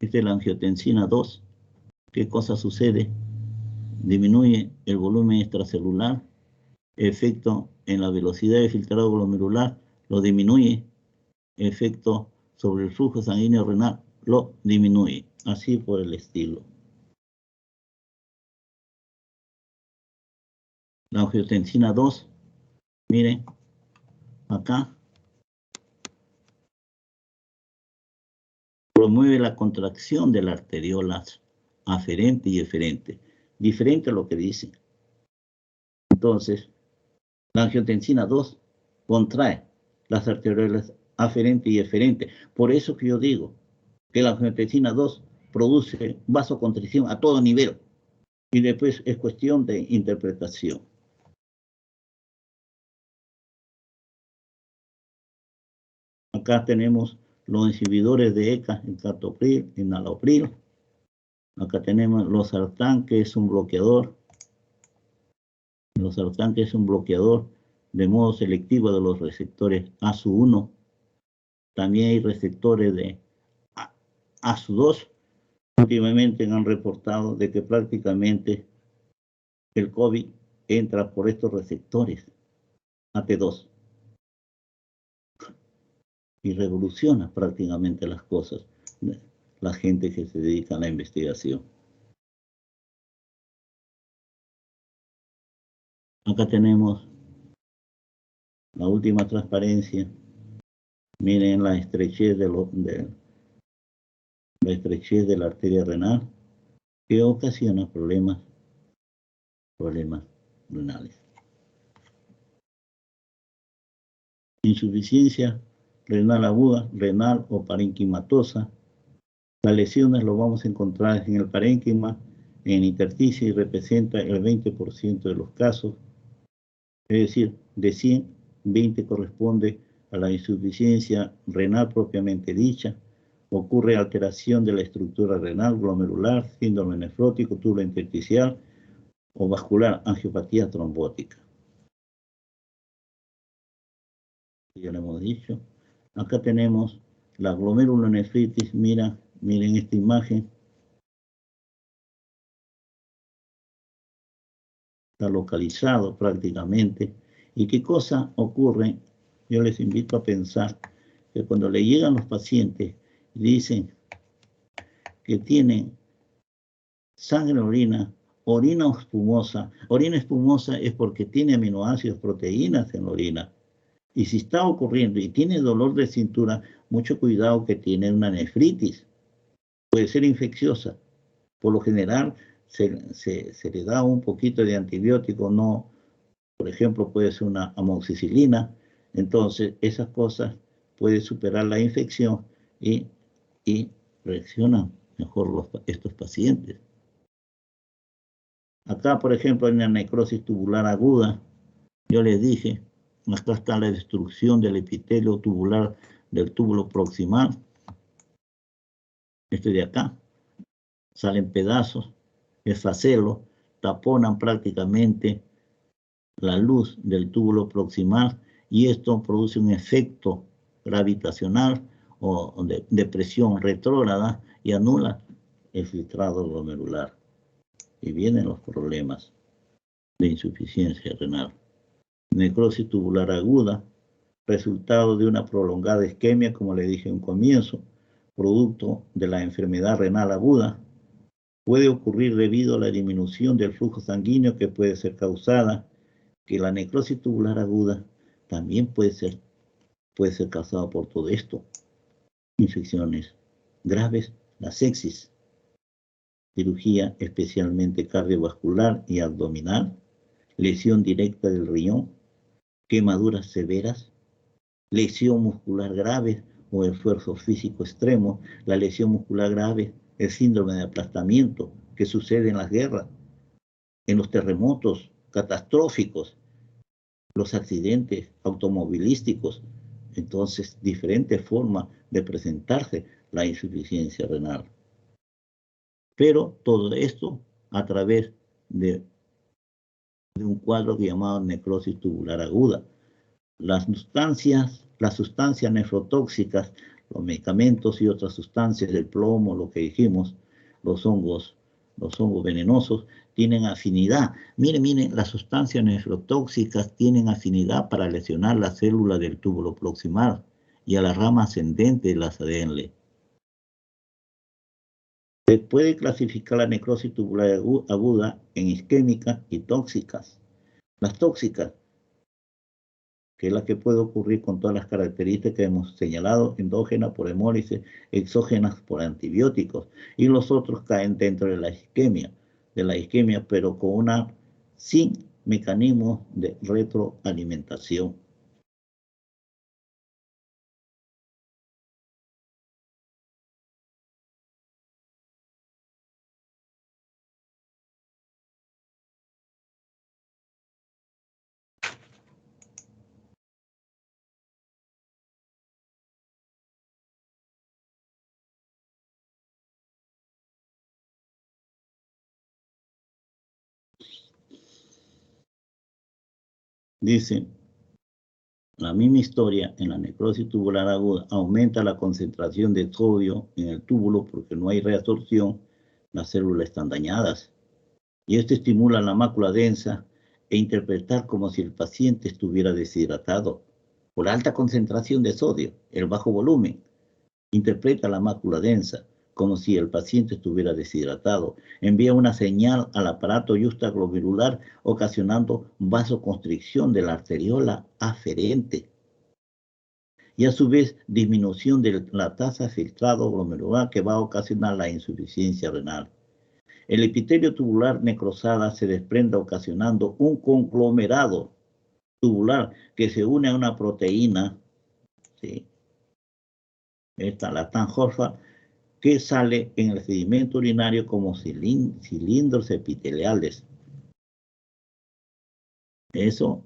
Esta es la angiotensina 2. ¿Qué cosa sucede? Disminuye el volumen extracelular, efecto en la velocidad de filtrado glomerular, lo disminuye, efecto sobre el flujo sanguíneo renal, lo disminuye, así por el estilo. La angiotensina 2, miren, acá, promueve la contracción de las arteriolas aferente y eferente, diferente a lo que dice. Entonces, la angiotensina 2 contrae las arteriolas aferente y eferente. Por eso que yo digo que la angiotensina 2 produce vasoconstricción a todo nivel. Y después es cuestión de interpretación. Acá tenemos los inhibidores de ECA, encatopril, enalapril. Acá tenemos losartán, que es un bloqueador. Losartán, que es un bloqueador de modo selectivo de los receptores ASU1. También hay receptores de ASU2. Últimamente han reportado de que prácticamente el COVID entra por estos receptores AT2 y revoluciona prácticamente las cosas, la gente que se dedica a la investigación. Acá tenemos la última transparencia. Miren la estrechez de la arteria renal que ocasiona problemas renales. Insuficiencia renal aguda, renal o parenquimatosa. Las lesiones lo vamos a encontrar en el parénquima, en intersticio, y representa el 20% de los casos. Es decir, de 100, 20 corresponde a la insuficiencia renal propiamente dicha. Ocurre alteración de la estructura renal, glomerular, síndrome nefrótico, túbulo intersticial o vascular, angiopatía trombótica. Ya lo hemos dicho. Acá tenemos la glomerulonefritis. Miren esta imagen. Está localizado prácticamente. ¿Y qué cosa ocurre? Yo les invito a pensar que cuando le llegan los pacientes y dicen que tienen sangre, orina espumosa. Orina espumosa es porque tiene aminoácidos, proteínas en la orina. Y si está ocurriendo y tiene dolor de cintura, mucho cuidado que tiene una nefritis. Puede ser infecciosa. Por lo general se le da un poquito de antibiótico, no, por ejemplo, puede ser una amoxicilina. Entonces, esas cosas pueden superar la infección y reaccionan mejor estos pacientes. Acá, por ejemplo, en la necrosis tubular aguda, yo les dije, acá está la destrucción del epitelio tubular del túbulo proximal. Este de acá. Salen pedazos, esfacelo, taponan prácticamente la luz del túbulo proximal y esto produce un efecto gravitacional o de presión retrógrada y anula el filtrado glomerular. Y vienen los problemas de insuficiencia renal. Necrosis tubular aguda, resultado de una prolongada isquemia, como le dije en un comienzo, producto de la enfermedad renal aguda. Puede ocurrir debido a la disminución del flujo sanguíneo que puede ser causada, que la necrosis tubular aguda también puede ser causada por todo esto. Infecciones graves, la sepsis, cirugía especialmente cardiovascular y abdominal, lesión directa del riñón, quemaduras severas, lesión muscular grave o esfuerzo físico extremo. La lesión muscular grave, el síndrome de aplastamiento que sucede en las guerras, en los terremotos catastróficos, los accidentes automovilísticos. Entonces, diferentes formas de presentarse la insuficiencia renal. Pero todo esto a través de un cuadro llamado necrosis tubular aguda. Las sustancias nefrotóxicas, los medicamentos y otras sustancias del plomo, lo que dijimos, los hongos venenosos, tienen afinidad. Miren, las sustancias nefrotóxicas tienen afinidad para lesionar la célula del túbulo proximal y a la rama ascendente de las ADN. Se puede clasificar la necrosis tubular aguda en isquémicas y tóxicas. Las tóxicas, que es la que puede ocurrir con todas las características que hemos señalado, endógenas por hemólisis, exógenas por antibióticos, y los otros caen dentro de la isquemia, pero sin mecanismos de retroalimentación. Dice, la misma historia en la necrosis tubular aguda, aumenta la concentración de sodio en el túbulo porque no hay reabsorción, las células están dañadas. Y esto estimula la mácula densa e interpretar como si el paciente estuviera deshidratado. Por alta concentración de sodio, el bajo volumen, interpreta la mácula densa como si el paciente estuviera deshidratado. Envía una señal al aparato yuxtaglomerular ocasionando vasoconstricción de la arteriola aferente. Y a su vez disminución de la tasa de filtrado glomerular que va a ocasionar la insuficiencia renal. El epitelio tubular necrosada se desprende ocasionando un conglomerado tubular que se une a una proteína, ¿sí? Esta, la TANGOFA, que sale en el sedimento urinario como cilindros epiteliales. Eso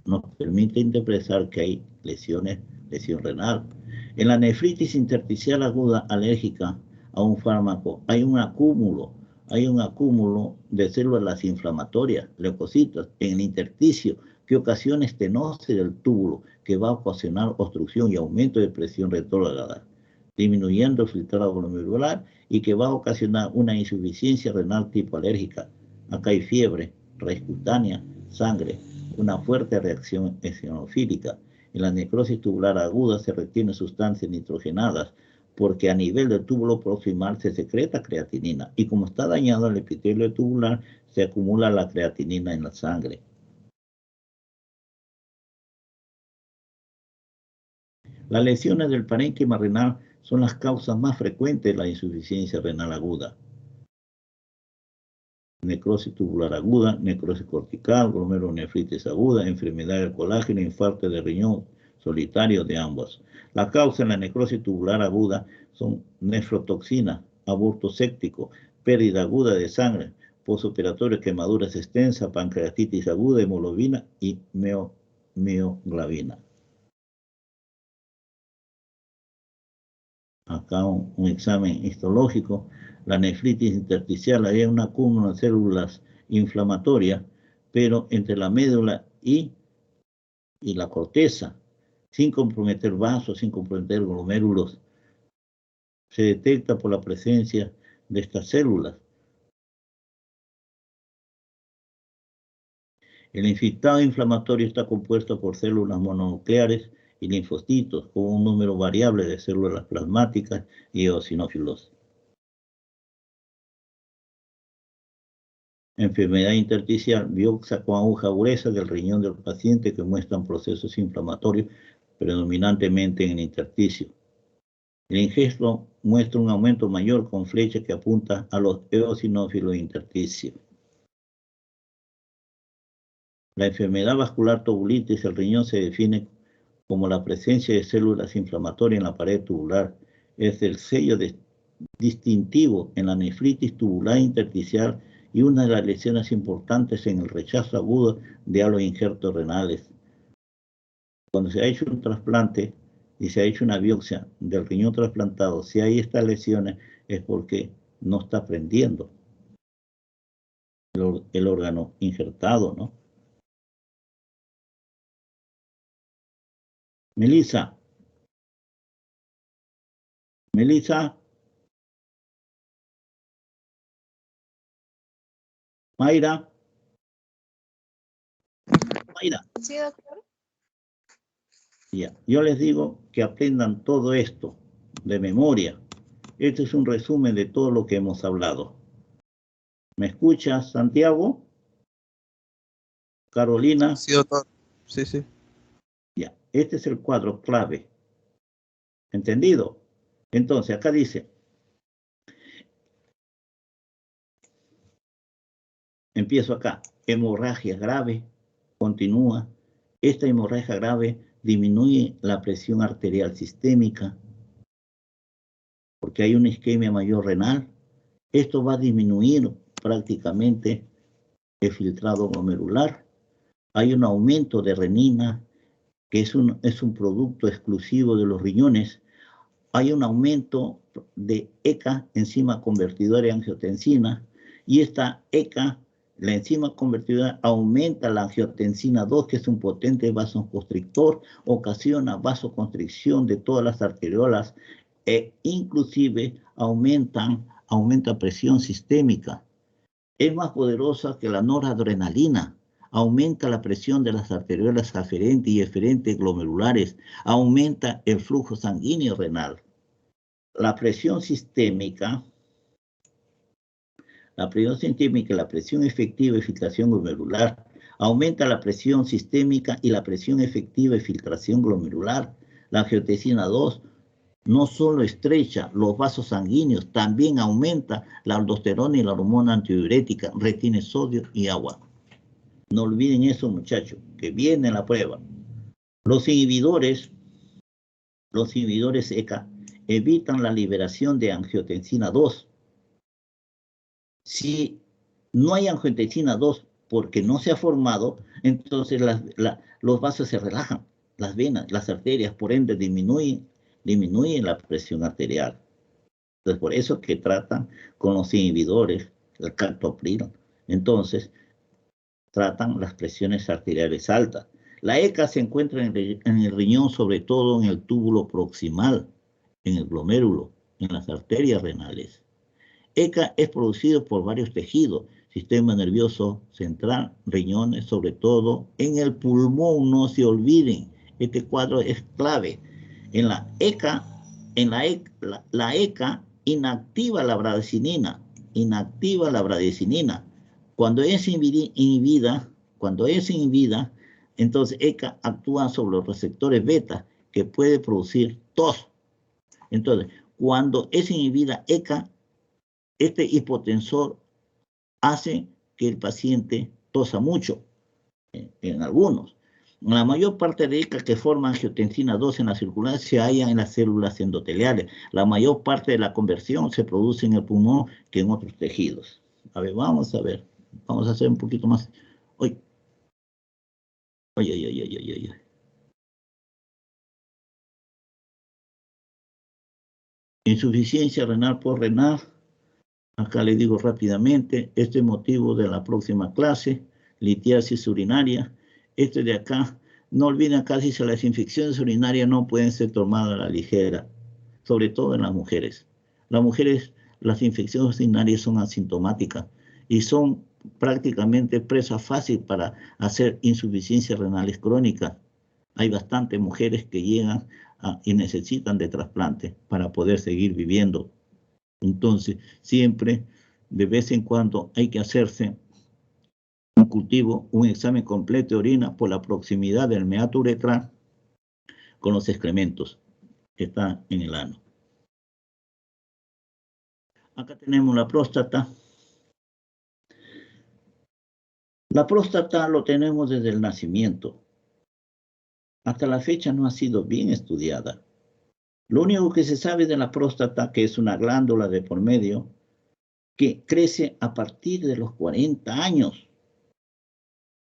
nos permite interpretar que hay lesión renal. En la nefritis intersticial aguda alérgica a un fármaco hay un acúmulo de células inflamatorias, leucocitos, en el intersticio que ocasiona estenosis del túbulo, que va a ocasionar obstrucción y aumento de presión retrógrada, disminuyendo el filtrado glomerular y que va a ocasionar una insuficiencia renal tipo alérgica. Acá hay fiebre, raíz cutánea, sangre, una fuerte reacción eosinofílica. En la necrosis tubular aguda se retienen sustancias nitrogenadas porque a nivel del túbulo proximal se secreta creatinina y como está dañado el epitelio tubular, se acumula la creatinina en la sangre. Las lesiones del parénquima renal son las causas más frecuentes de la insuficiencia renal aguda. Necrosis tubular aguda, necrosis cortical, glomerulonefritis aguda, enfermedad del colágeno, infarto de riñón solitario de ambos. La causa en la necrosis tubular aguda son nefrotoxina, aborto séptico, pérdida aguda de sangre, postoperatorio, quemaduras extensas, pancreatitis aguda, hemoglobina y mioglavina. Acá un examen histológico. La nefritis intersticial, hay un acúmulo de células inflamatorias, pero entre la médula y la corteza, sin comprometer vasos, sin comprometer glomérulos. Se detecta por la presencia de estas células. El infiltrado inflamatorio está compuesto por células mononucleares y linfocitos, con un número variable de células plasmáticas y eosinófilos. Enfermedad intersticial, biopsia con aguja gruesa del riñón del paciente que muestran procesos inflamatorios predominantemente en el intersticio. El ingesto muestra un aumento mayor con flecha que apunta a los eosinófilos intersticios. La enfermedad vascular tubulitis del riñón se define como la presencia de células inflamatorias en la pared tubular. Es el sello distintivo en la nefritis tubular intersticial y una de las lesiones importantes en el rechazo agudo de los injertos renales. Cuando se ha hecho un trasplante y se ha hecho una biopsia del riñón trasplantado, si hay estas lesiones es porque no está prendiendo el órgano injertado, ¿no? Melissa. Mayra. Sí, doctor. Ya. Yo les digo que aprendan todo esto de memoria. Este es un resumen de todo lo que hemos hablado. ¿Me escuchas, Santiago? Carolina. Sí, doctor. Sí, sí. Ya. Este es el cuadro clave. ¿Entendido? Entonces, acá dice. Empiezo acá. Hemorragia grave. Continúa. Esta hemorragia grave disminuye la presión arterial sistémica porque hay una isquemia mayor renal. Esto va a disminuir prácticamente el filtrado glomerular. Hay un aumento de renina, que es un producto exclusivo de los riñones. Hay un aumento de ECA, enzima convertidora de angiotensina, y esta ECA, la enzima convertidora, aumenta la angiotensina 2, que es un potente vasoconstrictor, ocasiona vasoconstricción de todas las arteriolas e inclusive aumenta presión sistémica. Es más poderosa que la noradrenalina. Aumenta la presión de las arteriolas aferentes y eferentes glomerulares. Aumenta el flujo sanguíneo renal. La presión sistémica, la presión efectiva de filtración glomerular, aumenta la presión sistémica y la presión efectiva de filtración glomerular. La angiotensina 2 no solo estrecha los vasos sanguíneos, también aumenta la aldosterona y la hormona antidiurética, retiene sodio y agua. No olviden eso, muchachos, que viene la prueba. Los inhibidores ECA evitan la liberación de angiotensina 2. Si no hay angiotensina 2 porque no se ha formado, entonces los vasos se relajan, las venas, las arterias, por ende disminuyen la presión arterial. Entonces, por eso que tratan con los inhibidores, el captopril. Entonces, tratan las presiones arteriales altas. La ECA se encuentra en el riñón, sobre todo en el túbulo proximal, en el glomérulo, en las arterias renales. ECA es producido por varios tejidos, sistema nervioso central, riñones, sobre todo en el pulmón, no se olviden. Este cuadro es clave. En la ECA en la ECA inactiva la bradicinina. Cuando es inhibida, entonces ECA actúa sobre los receptores beta, que puede producir tos. Entonces, cuando es inhibida ECA, este hipotensor hace que el paciente tosa mucho, en algunos. La mayor parte de ECA que forma angiotensina 2 en la circular se halla en las células endoteliales. La mayor parte de la conversión se produce en el pulmón que en otros tejidos. A ver, vamos a ver. Vamos a hacer un poquito más. Oye. Insuficiencia renal por renal. Acá le digo rápidamente, este es motivo de la próxima clase, litiasis urinaria. Este de acá, no olviden acá, dice, las infecciones urinarias no pueden ser tomadas a la ligera, sobre todo en las mujeres. Las mujeres, las infecciones urinarias son asintomáticas y son prácticamente presa fácil para hacer insuficiencias renales crónicas. Hay bastantes mujeres que llegan y necesitan de trasplante para poder seguir viviendo. Entonces, siempre, de vez en cuando, hay que hacerse un cultivo, un examen completo de orina por la proximidad del meato uretral con los excrementos que están en el ano. Acá tenemos la próstata. La próstata lo tenemos desde el nacimiento. Hasta la fecha no ha sido bien estudiada. Lo único que se sabe de la próstata, que es una glándula de por medio, que crece a partir de los 40 años.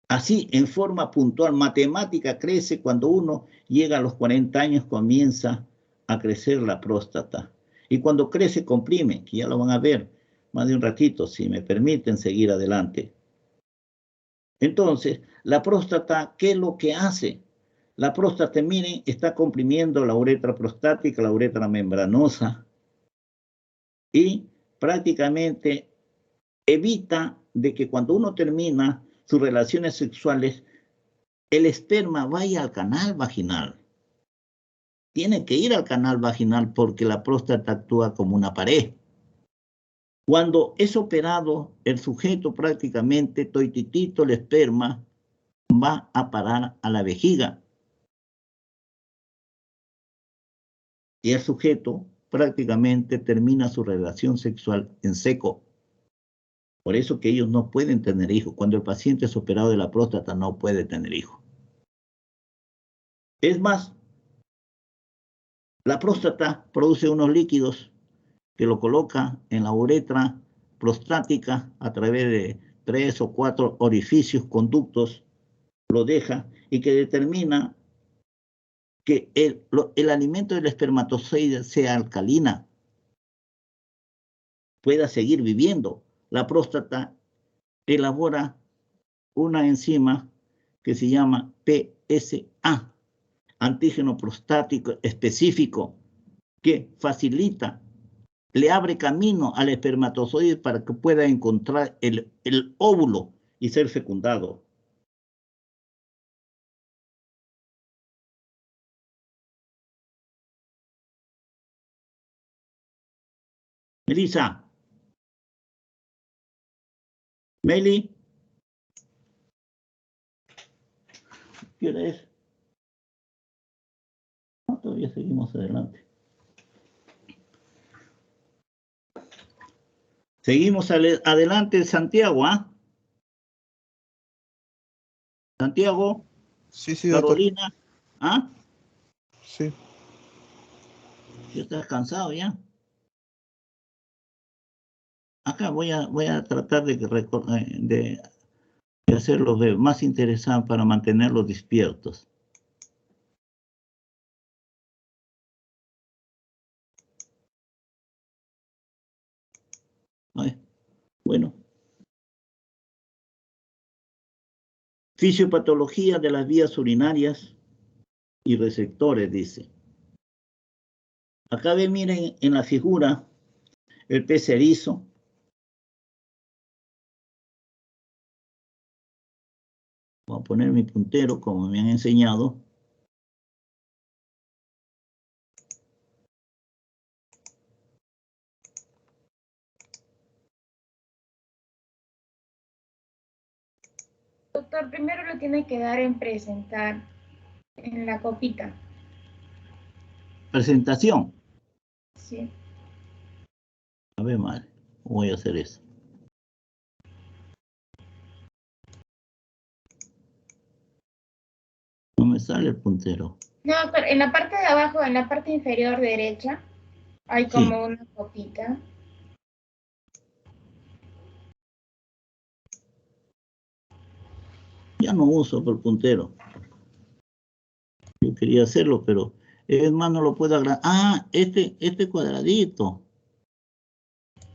Así, en forma puntual, matemática, crece cuando uno llega a los 40 años, comienza a crecer la próstata. Y cuando crece, comprime, que ya lo van a ver más de un ratito, si me permiten seguir adelante. Entonces, la próstata, ¿qué es lo que hace? La próstata, miren, está comprimiendo la uretra prostática, la uretra membranosa, y prácticamente evita de que cuando uno termina sus relaciones sexuales, el esperma vaya al canal vaginal. Tiene que ir al canal vaginal porque la próstata actúa como una pared. Cuando es operado, el sujeto prácticamente, toititito, el esperma, va a parar a la vejiga. Y el sujeto prácticamente termina su relación sexual en seco. Por eso que ellos no pueden tener hijos. Cuando el paciente es operado de la próstata, no puede tener hijos. Es más, la próstata produce unos líquidos que lo coloca en la uretra prostática a través de 3 o 4 orificios, conductos, lo deja y que determina que el alimento del espermatozoide sea alcalina, pueda seguir viviendo. La próstata elabora una enzima que se llama PSA, antígeno prostático específico, que facilita, le abre camino al espermatozoide para que pueda encontrar el óvulo y ser fecundado. Melissa. Meli. ¿Qué hora es? No, todavía seguimos adelante. Seguimos adelante, Santiago, ¿ah? Santiago. Sí, doctor. Carolina. ¿Ah? Sí. ¿Ya estás cansado ya? Acá voy a tratar de hacerlos más interesantes para mantenerlos despiertos. Bueno. Fisiopatología de las vías urinarias y receptores, dice. Acá ven, miren en la figura, el pez erizo. Voy a poner mi puntero como me han enseñado. Doctor, primero lo tiene que dar en presentar, en la copita. Presentación. Sí. A ver, madre, voy a hacer eso. No me sale el puntero. No, pero en la parte de abajo, en la parte inferior derecha, hay como una copita. Ya no uso el puntero. Yo quería hacerlo, pero es más, no lo puedo agrandar. Ah, este cuadradito.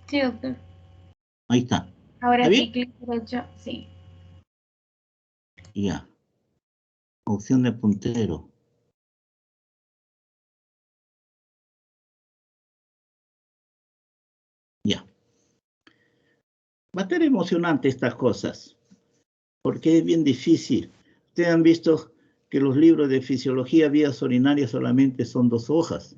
Sí, doctor. Ahí está. Ahora ¿Está sí, bien? clic derecho, sí. Ya. Opción de puntero. Ya. Va a ser emocionante estas cosas, porque es bien difícil. Ustedes han visto que los libros de fisiología vías urinarias solamente son 2 hojas.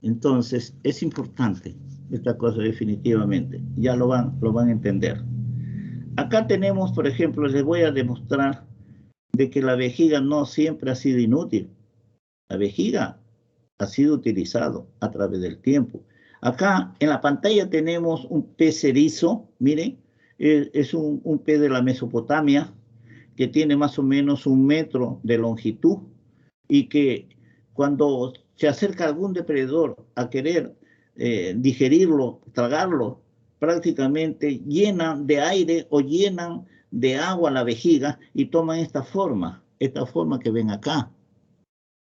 Entonces, es importante esta cosa definitivamente. Ya lo van a entender. Acá tenemos, por ejemplo, les voy a demostrar de que la vejiga no siempre ha sido inútil. La vejiga ha sido utilizado a través del tiempo. Acá en la pantalla tenemos un pez erizo, miren, es un pez de la Mesopotamia que tiene más o menos 1 metro de longitud y que cuando se acerca algún depredador a querer digerirlo, tragarlo, prácticamente llenan de aire o llenan de agua la vejiga y toman esta forma que ven acá,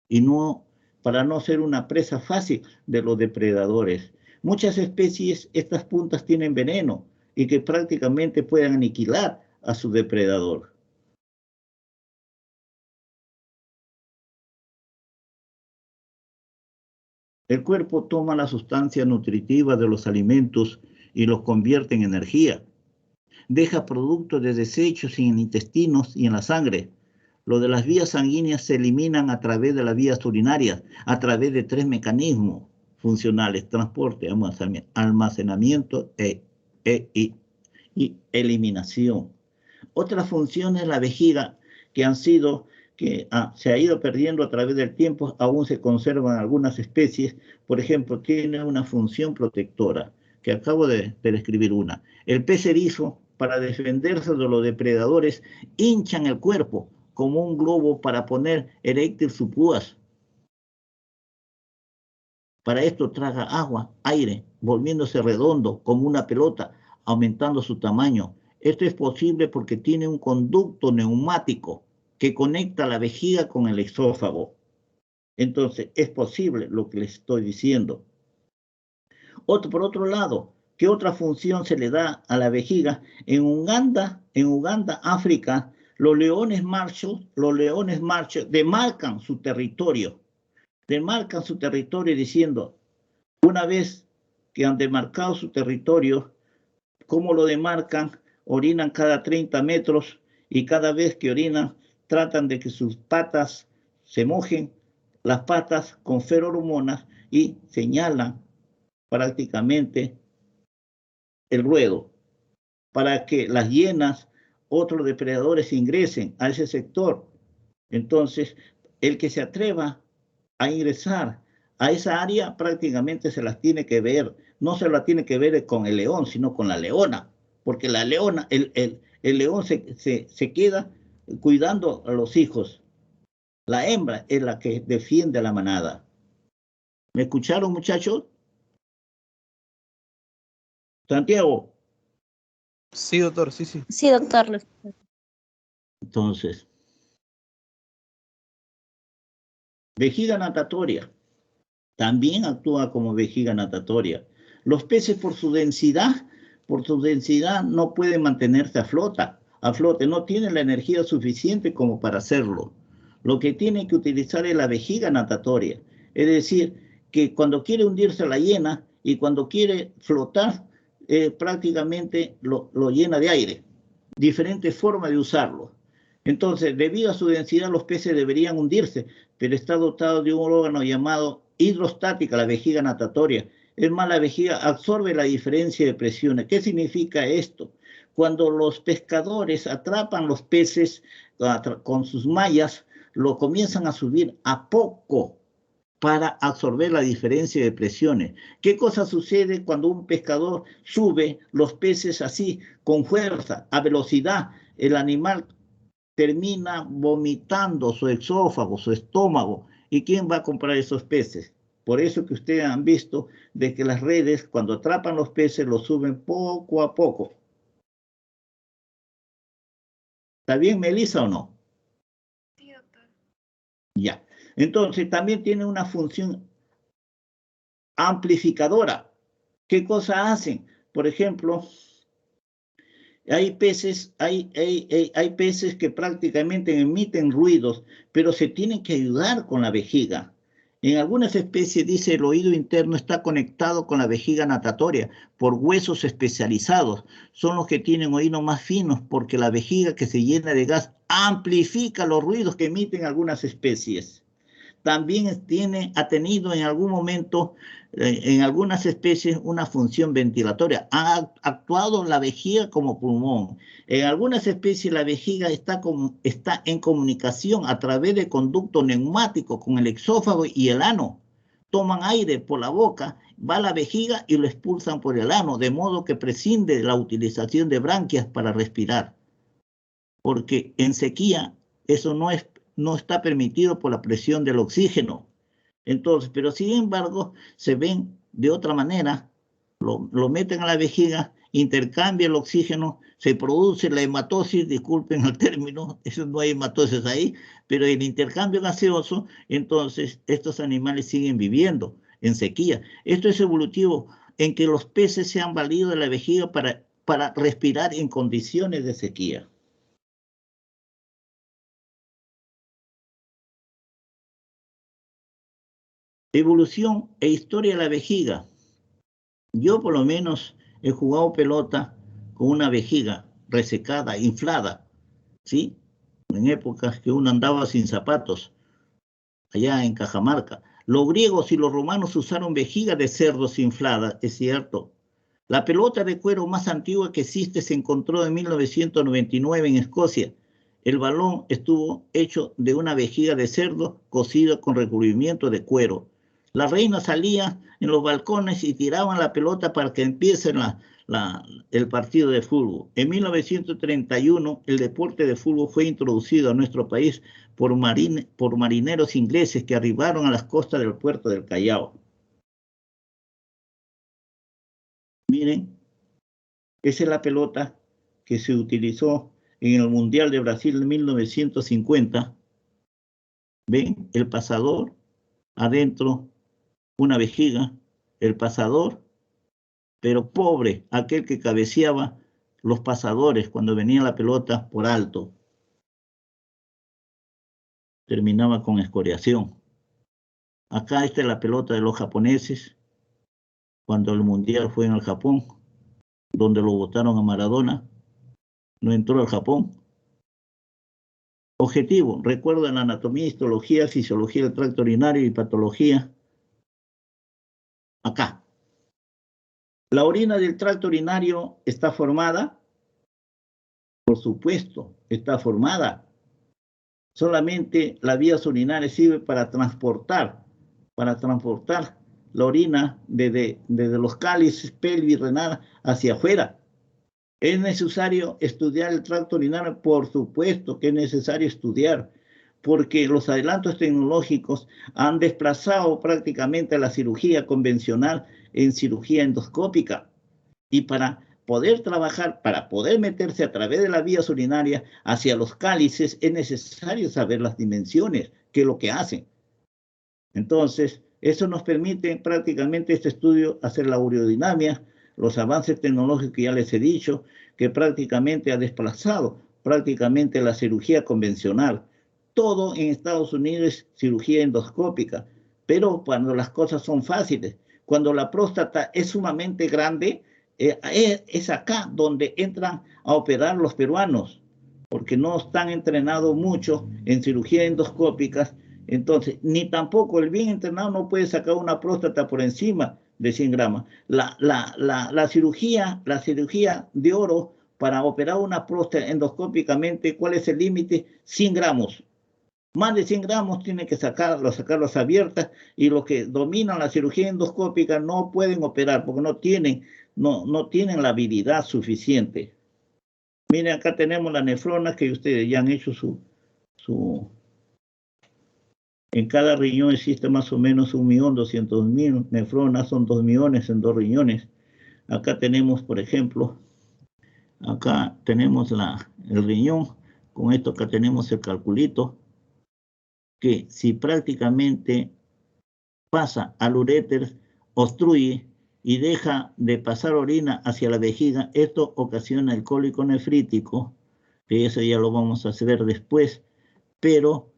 y no, para no ser una presa fácil de los depredadores. Muchas especies, estas puntas tienen veneno y que prácticamente pueden aniquilar a su depredador. El cuerpo toma la sustancia nutritiva de los alimentos y los convierte en energía. Deja productos de desechos en el intestino y en la sangre. Lo de las vías sanguíneas se eliminan a través de las vías urinarias, a través de 3 mecanismos funcionales: transporte, almacenamiento y eliminación. Otras funciones de la vejiga que se ha ido perdiendo a través del tiempo, aún se conservan algunas especies. Por ejemplo, tiene una función protectora, que acabo de describir una. El pez erizo, para defenderse de los depredadores, hinchan el cuerpo como un globo para poner eréctil sus púas. Para esto traga agua, aire, volviéndose redondo como una pelota, aumentando su tamaño. Esto es posible porque tiene un conducto neumático que conecta la vejiga con el esófago. Entonces, es posible lo que les estoy diciendo. Por otro lado, ¿qué otra función se le da a la vejiga? En Uganda, África, los leones machos demarcan su territorio. Demarcan su territorio diciendo, una vez que han demarcado su territorio, ¿cómo lo demarcan? Orinan cada 30 metros y cada vez que orinan tratan de que sus patas se mojen, las patas con feromonas, y señalan prácticamente el ruedo para que las hienas, otros depredadores, ingresen a ese sector. Entonces, el que se atreva a ingresar a esa área prácticamente se las tiene que ver, no se la tiene que ver con el león, sino con la leona, porque la leona, el león se queda cuidando a los hijos. La hembra es la que defiende a la manada. ¿Me escucharon, muchachos? Santiago. Sí, doctor, sí, sí. Sí, doctor. Entonces, vejiga natatoria. También actúa como vejiga natatoria. Los peces por su densidad no pueden mantenerse a flote, no tienen la energía suficiente como para hacerlo. Lo que tienen que utilizar es la vejiga natatoria. Es decir, que cuando quiere hundirse la llena y cuando quiere flotar, prácticamente lo llena de aire. Diferentes formas de usarlo. Entonces, debido a su densidad, los peces deberían hundirse, pero está dotado de un órgano llamado hidrostática, la vejiga natatoria. Es más, la vejiga absorbe la diferencia de presiones. ¿Qué significa esto? Cuando los pescadores atrapan los peces con sus mallas, lo comienzan a subir a poco para absorber la diferencia de presiones. ¿Qué cosa sucede cuando un pescador sube los peces así, con fuerza, a velocidad? El animal termina vomitando su esófago, su estómago. ¿Y quién va a comprar esos peces? Por eso que ustedes han visto de que las redes, cuando atrapan los peces, los suben poco a poco. ¿Está bien, Melissa, o no? Sí, doctor. Ya. Entonces, también tiene una función amplificadora. ¿Qué cosa hacen? Por ejemplo, hay peces que prácticamente emiten ruidos, pero se tienen que ayudar con la vejiga. En algunas especies, dice, el oído interno está conectado con la vejiga natatoria por huesos especializados. Son los que tienen oídos más finos porque la vejiga que se llena de gas amplifica los ruidos que emiten algunas especies. También ha tenido en algún momento, en algunas especies, una función ventilatoria. Ha actuado la vejiga como pulmón. En algunas especies la vejiga está en comunicación a través de conducto neumático con el exófago y el ano. Toman aire por la boca, va a la vejiga y lo expulsan por el ano, de modo que prescinde de la utilización de branquias para respirar. Porque en sequía eso no está permitido por la presión del oxígeno. Entonces, pero sin embargo, se ven de otra manera, lo meten a la vejiga, intercambia el oxígeno, se produce la hematosis, disculpen el término, eso no hay hematosis ahí, pero el intercambio gaseoso, entonces estos animales siguen viviendo en sequía. Esto es evolutivo, en que los peces se han valido de la vejiga para respirar en condiciones de sequía. Evolución e historia de la vejiga. Yo por lo menos he jugado pelota con una vejiga resecada, inflada, ¿sí? En épocas que uno andaba sin zapatos, allá en Cajamarca. Los griegos y los romanos usaron vejiga de cerdos inflada, es cierto. La pelota de cuero más antigua que existe se encontró en 1999 en Escocia. El balón estuvo hecho de una vejiga de cerdo cocida con recubrimiento de cuero. La reina salía en los balcones y tiraban la pelota para que empiece el partido de fútbol. En 1931, el deporte de fútbol fue introducido a nuestro país por marineros ingleses que arribaron a las costas del puerto del Callao. Miren, esa es la pelota que se utilizó en el Mundial de Brasil de 1950. ¿Ven? El pasador, adentro una vejiga, el pasador, pero pobre, aquel que cabeceaba los pasadores cuando venía la pelota por alto. Terminaba con escoriación. Acá está la pelota de los japoneses, cuando el Mundial fue en el Japón, donde lo botaron a Maradona, no entró al Japón. Objetivo, recuerdan la anatomía, histología, fisiología del tracto urinario y patología. Acá. ¿La orina del tracto urinario está formada? Por supuesto, está formada. Solamente las vías urinarias sirven para transportar la orina desde los cálices, pelvis, renal hacia afuera. ¿Es necesario estudiar el tracto urinario? Por supuesto que es necesario estudiar, porque los adelantos tecnológicos han desplazado prácticamente a la cirugía convencional en cirugía endoscópica. Y para poder trabajar, para poder meterse a través de las vías urinarias hacia los cálices, es necesario saber las dimensiones, qué es lo que hacen. Entonces, eso nos permite prácticamente este estudio hacer la urodinamia, los avances tecnológicos que ya les he dicho, que prácticamente ha desplazado prácticamente la cirugía convencional. Todo en Estados Unidos es cirugía endoscópica, pero cuando las cosas son fáciles, cuando la próstata es sumamente grande, es acá donde entran a operar los peruanos, porque no están entrenados mucho en cirugía endoscópicas. Entonces, ni tampoco el bien entrenado no puede sacar una próstata por encima, de 100 gramos. La cirugía de oro para operar una próstata endoscópicamente, ¿cuál es el límite? 100 gramos. Más de 100 gramos tienen que sacarlas abiertas, y los que dominan la cirugía endoscópica no pueden operar porque no tienen la habilidad suficiente. Miren, acá tenemos las nefronas que ustedes ya han hecho en cada riñón existe más o menos 1.200.000 nefronas, son 2 millones en 2 riñones. Acá tenemos, por ejemplo, acá tenemos el riñón, con esto acá tenemos el calculito, que si prácticamente pasa al uréter, obstruye y deja de pasar orina hacia la vejiga, esto ocasiona el cólico nefrítico, que eso ya lo vamos a hacer después, pero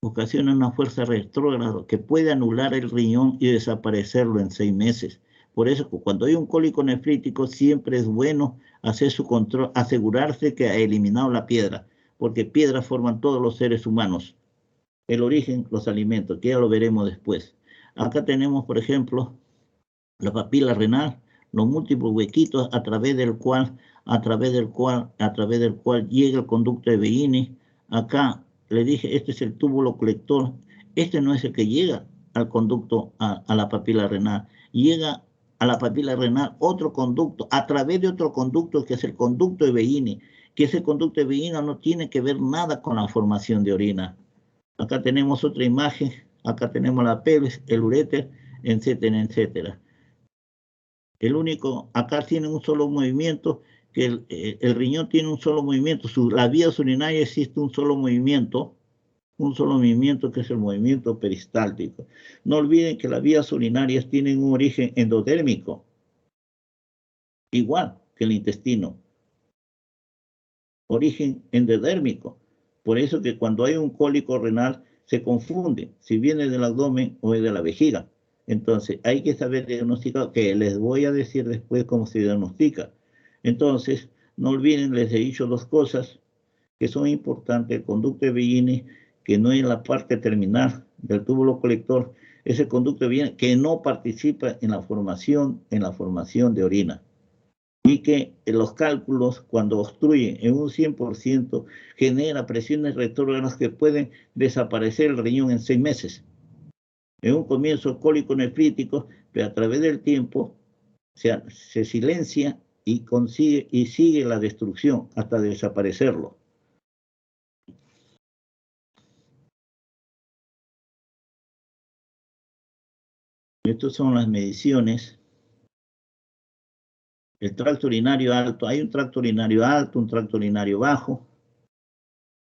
ocasiona una fuerza retrógrada que puede anular el riñón y desaparecerlo en 6 meses. Por eso, cuando hay un cólico nefrítico, siempre es bueno hacer su control, asegurarse que ha eliminado la piedra, porque piedras forman todos los seres humanos. El origen, los alimentos, que ya lo veremos después. Acá tenemos, por ejemplo, la papila renal, los múltiples huequitos a través del cual llega el conducto de Bellini. Acá le dije, este es el túbulo colector. Este no es el que llega al conducto, a la papila renal. Llega a la papila renal otro conducto, a través de otro conducto que es el conducto de Bellini, que ese conducto de Bellini no tiene que ver nada con la formación de orina. Acá tenemos otra imagen, acá tenemos la pelvis, el uréter, etcétera, etcétera. Acá tiene un solo movimiento, que el riñón tiene un solo movimiento, la vía urinaria existe un solo movimiento que es el movimiento peristáltico. No olviden que las vías urinarias tienen un origen endodérmico, igual que el intestino, origen endodérmico. Por eso que cuando hay un cólico renal se confunde si viene del abdomen o es de la vejiga. Entonces hay que saber diagnosticar, que les voy a decir después cómo se diagnostica. Entonces, no olviden, les he dicho 2 cosas que son importantes. El conducto de Bellini, que no es la parte terminal del túbulo colector, ese conducto de Bellini que no participa en la formación de orina. Y que en los cálculos, cuando obstruyen en un 100%, genera presiones retrógradas que pueden desaparecer el riñón en 6 meses. En un comienzo cólico nefrítico, pero a través del tiempo se silencia y sigue la destrucción hasta desaparecerlo. Estas son las mediciones. El tracto urinario alto, hay un tracto urinario alto, un tracto urinario bajo.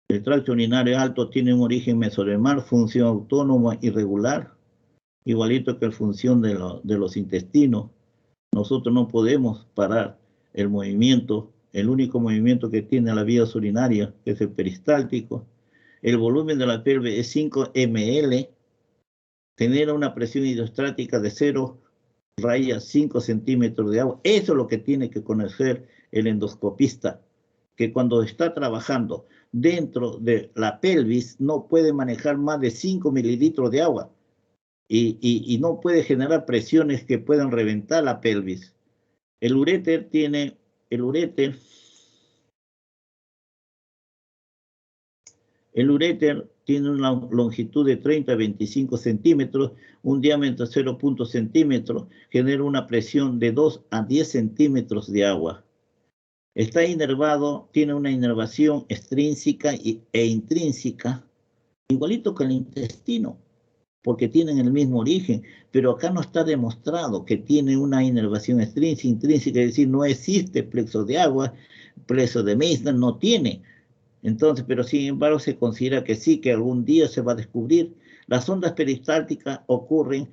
El tracto urinario alto tiene un origen mesodermal, función autónoma irregular, igualito que la función de los intestinos. Nosotros no podemos parar el movimiento, el único movimiento que tiene la vía urinaria, que es el peristáltico. El volumen de la pelvis es 5 ml, genera una presión hidrostática de 0,5 centímetros de agua. Eso es lo que tiene que conocer el endoscopista, que cuando está trabajando dentro de la pelvis no puede manejar más de 5 mililitros de agua y no puede generar presiones que puedan reventar la pelvis. El uréter tiene una longitud de 30 a 25 centímetros, un diámetro de 0,0 centímetros, genera una presión de 2 a 10 centímetros de agua. Está inervado, tiene una inervación extrínseca e intrínseca, igualito que el intestino, porque tienen el mismo origen, pero acá no está demostrado que tiene una inervación extrínseca, intrínseca, es decir, no existe plexo de agua, plexo de Meissner no tiene. Entonces, pero sin embargo se considera que sí, que algún día se va a descubrir. Las ondas peristálticas ocurren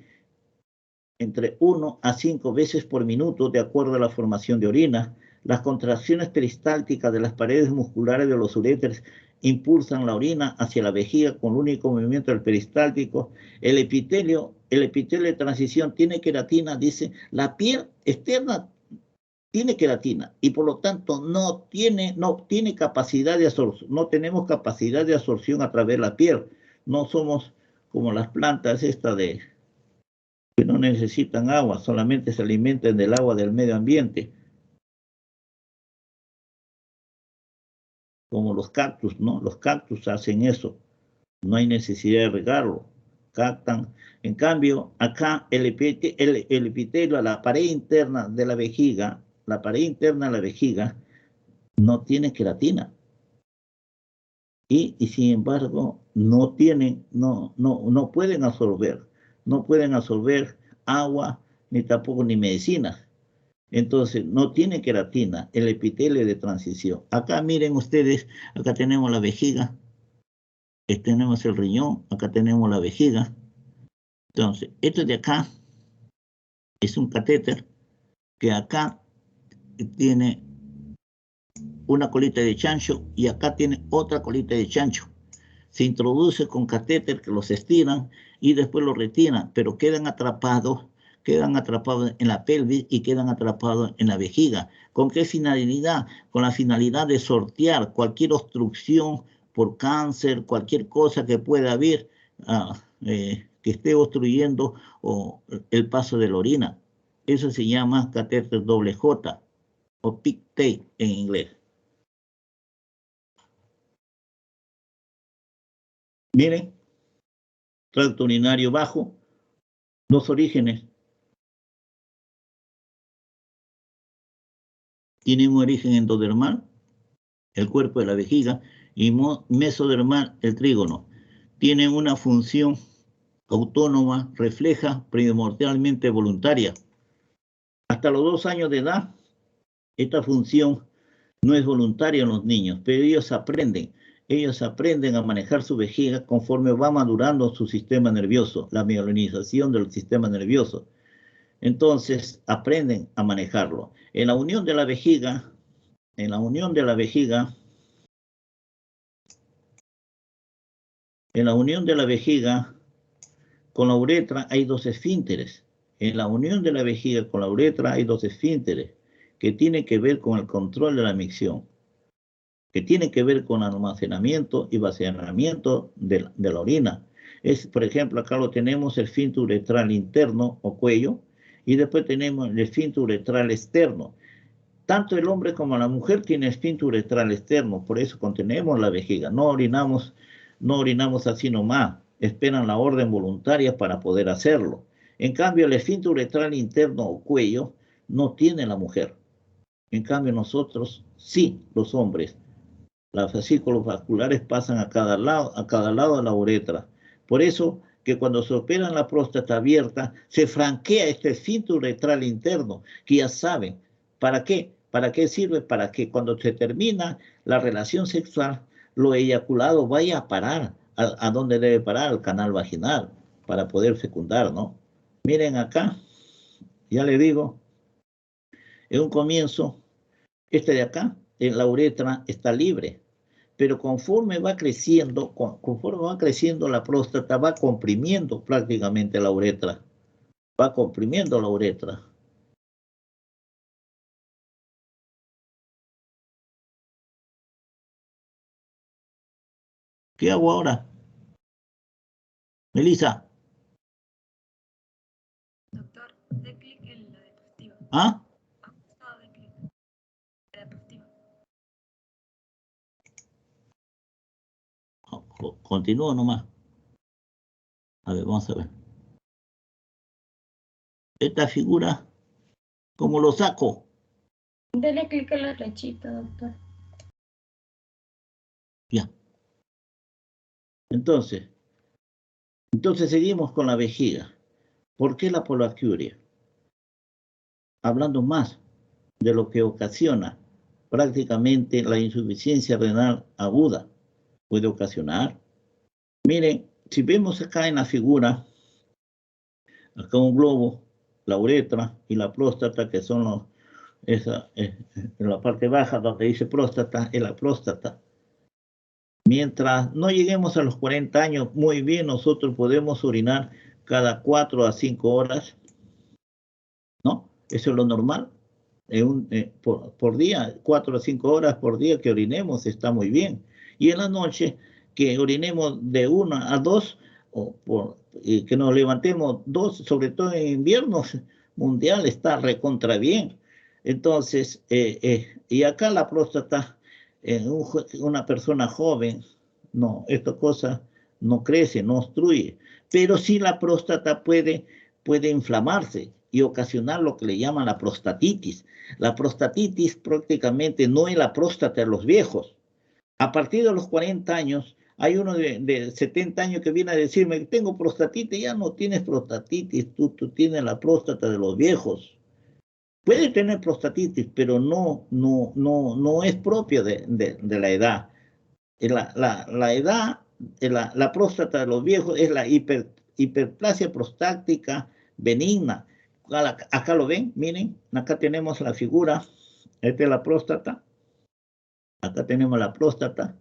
entre 1 a 5 veces por minuto de acuerdo a la formación de orina. Las contracciones peristálticas de las paredes musculares de los uréteres impulsan la orina hacia la vejiga con el único movimiento del peristáltico. El epitelio de transición tiene queratina, dice, la piel externa tiene queratina y por lo tanto no tiene capacidad de absorción, no tenemos capacidad de absorción a través de la piel. No somos como las plantas esta de que no necesitan agua, solamente se alimentan del agua del medio ambiente. Como los cactus, ¿no? Los cactus hacen eso. No hay necesidad de regarlo. Captan. En cambio, acá el epitelio, la pared interna de la vejiga, no tiene queratina. Y sin embargo, no pueden absorber agua, ni tampoco ni medicinas. Entonces, no tiene queratina, el epitelio de transición. Acá miren ustedes, acá tenemos la vejiga, tenemos el riñón, acá tenemos la vejiga. Entonces, esto de acá es un catéter que acá tiene una colita de chancho y acá tiene otra colita de chancho. Se introduce con catéter que los estiran y después los retiran, pero quedan atrapados en la pelvis y quedan atrapados en la vejiga. ¿Con qué finalidad? Con la finalidad de sortear cualquier obstrucción por cáncer, cualquier cosa que pueda haber que esté obstruyendo el paso de la orina. Eso se llama catéter doble J o pigtail en inglés. Miren, tracto urinario bajo, dos orígenes. Tiene un origen endodermal, el cuerpo de la vejiga, y mesodermal, el trígono. Tienen una función autónoma, refleja, primordialmente voluntaria. Hasta los 2 años de edad, esta función no es voluntaria en los niños, pero ellos aprenden a manejar su vejiga conforme va madurando su sistema nervioso, la mielinización del sistema nervioso. Entonces, aprenden a manejarlo. En la unión de la vejiga, con la uretra hay 2 esfínteres. En la unión de la vejiga con la uretra hay 2 esfínteres que tienen que ver con el control de la micción, que tienen que ver con almacenamiento y vaciamiento de la orina. Por ejemplo, acá lo tenemos el esfínter uretral interno o cuello, y después tenemos el esfínter uretral externo. Tanto el hombre como la mujer tiene esfínter uretral externo, por eso contenemos la vejiga. No orinamos así nomás, esperan la orden voluntaria para poder hacerlo. En cambio, el esfínter uretral interno o cuello no tiene la mujer. En cambio, nosotros sí, los hombres. Las fascículos vasculares pasan a cada lado de la uretra. Por eso que cuando se opera la próstata abierta, se franquea este esfínter uretral interno, que ya saben. ¿Para qué? ¿Para qué sirve? Para que cuando se termina la relación sexual, lo eyaculado vaya a parar. ¿A dónde debe parar? Al canal vaginal, para poder fecundar, ¿no? Miren acá, ya le digo, en un comienzo, este de acá, en la uretra, está libre. Pero conforme va creciendo la próstata, va comprimiendo prácticamente la uretra. Va comprimiendo la uretra. ¿Qué hago ahora? Melissa. Doctor, dé clic en la diapositiva. ¿Ah? Dé clic en la diapositiva. Continúo nomás. A ver, vamos a ver. Esta figura, ¿cómo lo saco? Dele clic en la flechita, doctor. Ya. Entonces seguimos con la vejiga. ¿Por qué la polaquiuria? Hablando más de lo que ocasiona prácticamente la insuficiencia renal aguda. Puede ocasionar. Miren, si vemos acá en la figura, acá un globo, la uretra y la próstata, que son en la parte baja donde dice próstata, es la próstata. Mientras no lleguemos a los 40 años, muy bien, nosotros podemos orinar cada 4 a 5 horas, ¿no? Eso es lo normal. Por día, 4 a 5 horas por día que orinemos, está muy bien. Y en la noche, que orinemos de 1 a 2 que nos levantemos 2, sobre todo en invierno mundial, está recontra bien. Entonces, y acá la próstata, en una persona joven, no, esta cosa no crece, no obstruye, pero sí la próstata puede inflamarse y ocasionar lo que le llaman la prostatitis. La prostatitis prácticamente no es la próstata de los viejos. A partir de los 40 años, hay uno de 70 años que viene a decirme, tengo prostatitis. Ya no tienes prostatitis, tú tienes la próstata de los viejos. Puede tener prostatitis, pero no es propia de la edad. La edad, la próstata de los viejos es la hiperplasia prostática benigna. Acá lo ven, miren, acá tenemos la figura, esta es la próstata, acá tenemos la próstata.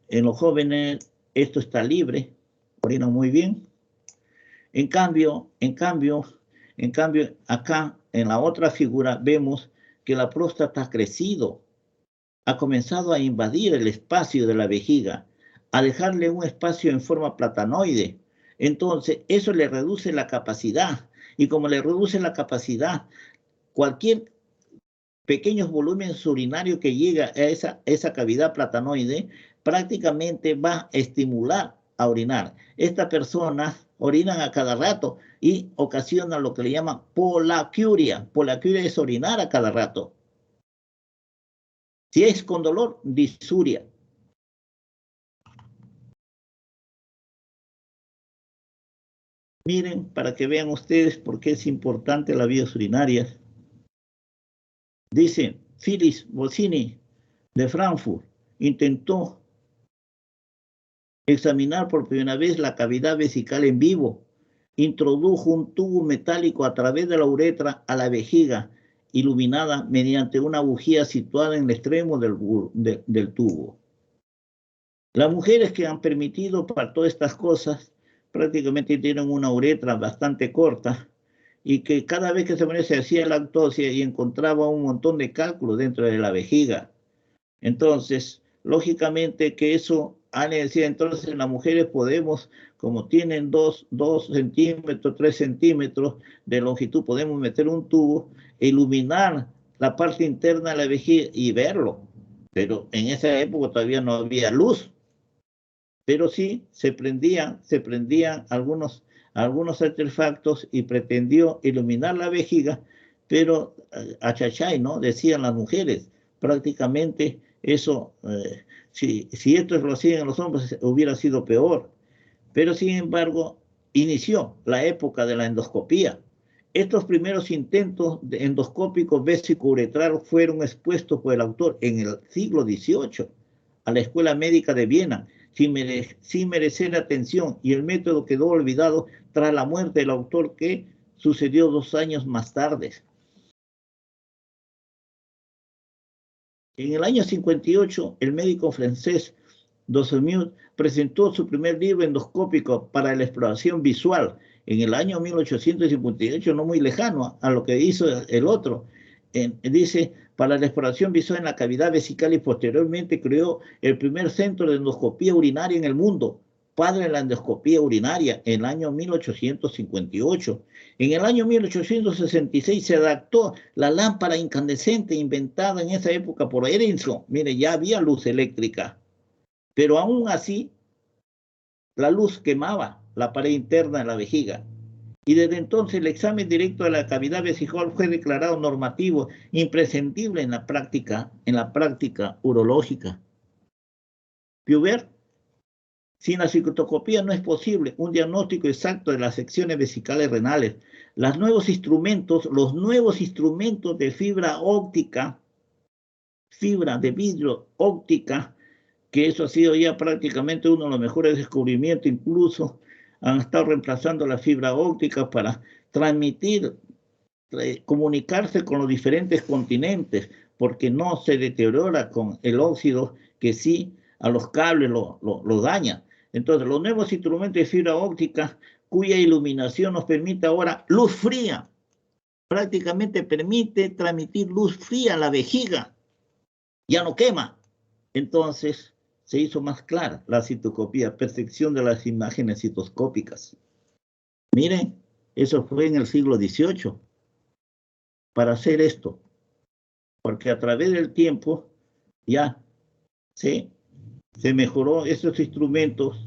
En los jóvenes esto está libre, orinan muy bien. En cambio, acá en la otra figura vemos que la próstata ha crecido, ha comenzado a invadir el espacio de la vejiga, a dejarle un espacio en forma platanoide. Entonces, eso le reduce la capacidad. Y como le reduce la capacidad, cualquier pequeños volúmenes urinarios que llega a esa cavidad platanoide, prácticamente va a estimular a orinar. Estas personas orinan a cada rato y ocasionan lo que le llaman polaquiuria. Polaquiuria es orinar a cada rato. Si es con dolor, disuria. Miren, para que vean ustedes por qué es importante las vías urinarias. Dice, Phyllis Bossini de Frankfurt intentó examinar por primera vez la cavidad vesical en vivo. Introdujo un tubo metálico a través de la uretra a la vejiga, iluminada mediante una bujía situada en el extremo del tubo. Las mujeres que han permitido para todas estas cosas prácticamente tienen una uretra bastante corta y que cada vez que se hacía la autopsia y encontraba un montón de cálculos dentro de la vejiga. Entonces, lógicamente que eso, Anne decía, entonces las mujeres podemos, como tienen 2 centímetros, 3 centímetros de longitud, podemos meter un tubo e iluminar la parte interna de la vejiga y verlo. Pero en esa época todavía no había luz. Pero sí se prendían algunos artefactos y pretendió iluminar la vejiga, pero achachay, ¿no? Decían las mujeres. Prácticamente eso, si esto lo hacían los hombres, hubiera sido peor. Pero sin embargo, inició la época de la endoscopía. Estos primeros intentos endoscópicos vesicouretrales fueron expuestos por el autor en el siglo XVIII a la Escuela Médica de Viena, sin merecer atención, y el método quedó olvidado tras la muerte del autor, que sucedió 2 años más tarde. En el año 58, el médico francés Dosemieux presentó su primer libro endoscópico para la exploración visual. En el año 1858, no muy lejano a lo que hizo el otro, dice, para la exploración visual en la cavidad vesical, y posteriormente creó el primer centro de endoscopía urinaria en el mundo, padre de la endoscopía urinaria, en el año 1858. En el año 1866 se adaptó la lámpara incandescente inventada en esa época por Edison. Mire, ya había luz eléctrica, pero aún así la luz quemaba la pared interna de la vejiga. Y desde entonces el examen directo de la cavidad vesical fue declarado normativo, imprescindible en la práctica urológica. Piuber, sin la citoscopía no es posible un diagnóstico exacto de las secciones vesicales renales. Los nuevos instrumentos de fibra óptica, fibra de vidrio óptica, que eso ha sido ya prácticamente uno de los mejores descubrimientos, incluso han estado reemplazando la fibra óptica para transmitir, comunicarse con los diferentes continentes, porque no se deteriora con el óxido, que sí a los cables lo daña. Entonces, los nuevos instrumentos de fibra óptica, cuya iluminación nos permite ahora luz fría, prácticamente permite transmitir luz fría a la vejiga, ya no quema. Entonces, se hizo más clara la citoscopía, percepción de las imágenes citoscópicas. Miren, eso fue en el siglo XVIII. Para hacer esto. Porque a través del tiempo ya se mejoró esos instrumentos.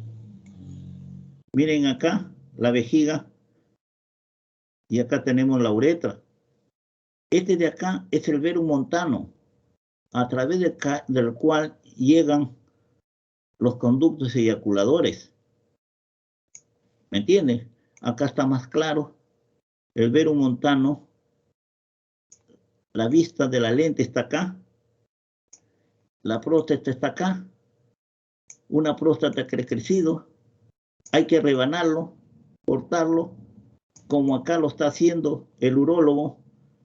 Miren acá, la vejiga. Y acá tenemos la uretra. Este de acá es el verum montano, a través del cual llegan los conductos eyaculadores. ¿Me entienden? Acá está más claro. El verum montano, la vista de la lente está acá. La próstata está acá. Una próstata que ha crecido. Hay que rebanarlo, cortarlo, como acá lo está haciendo el urólogo.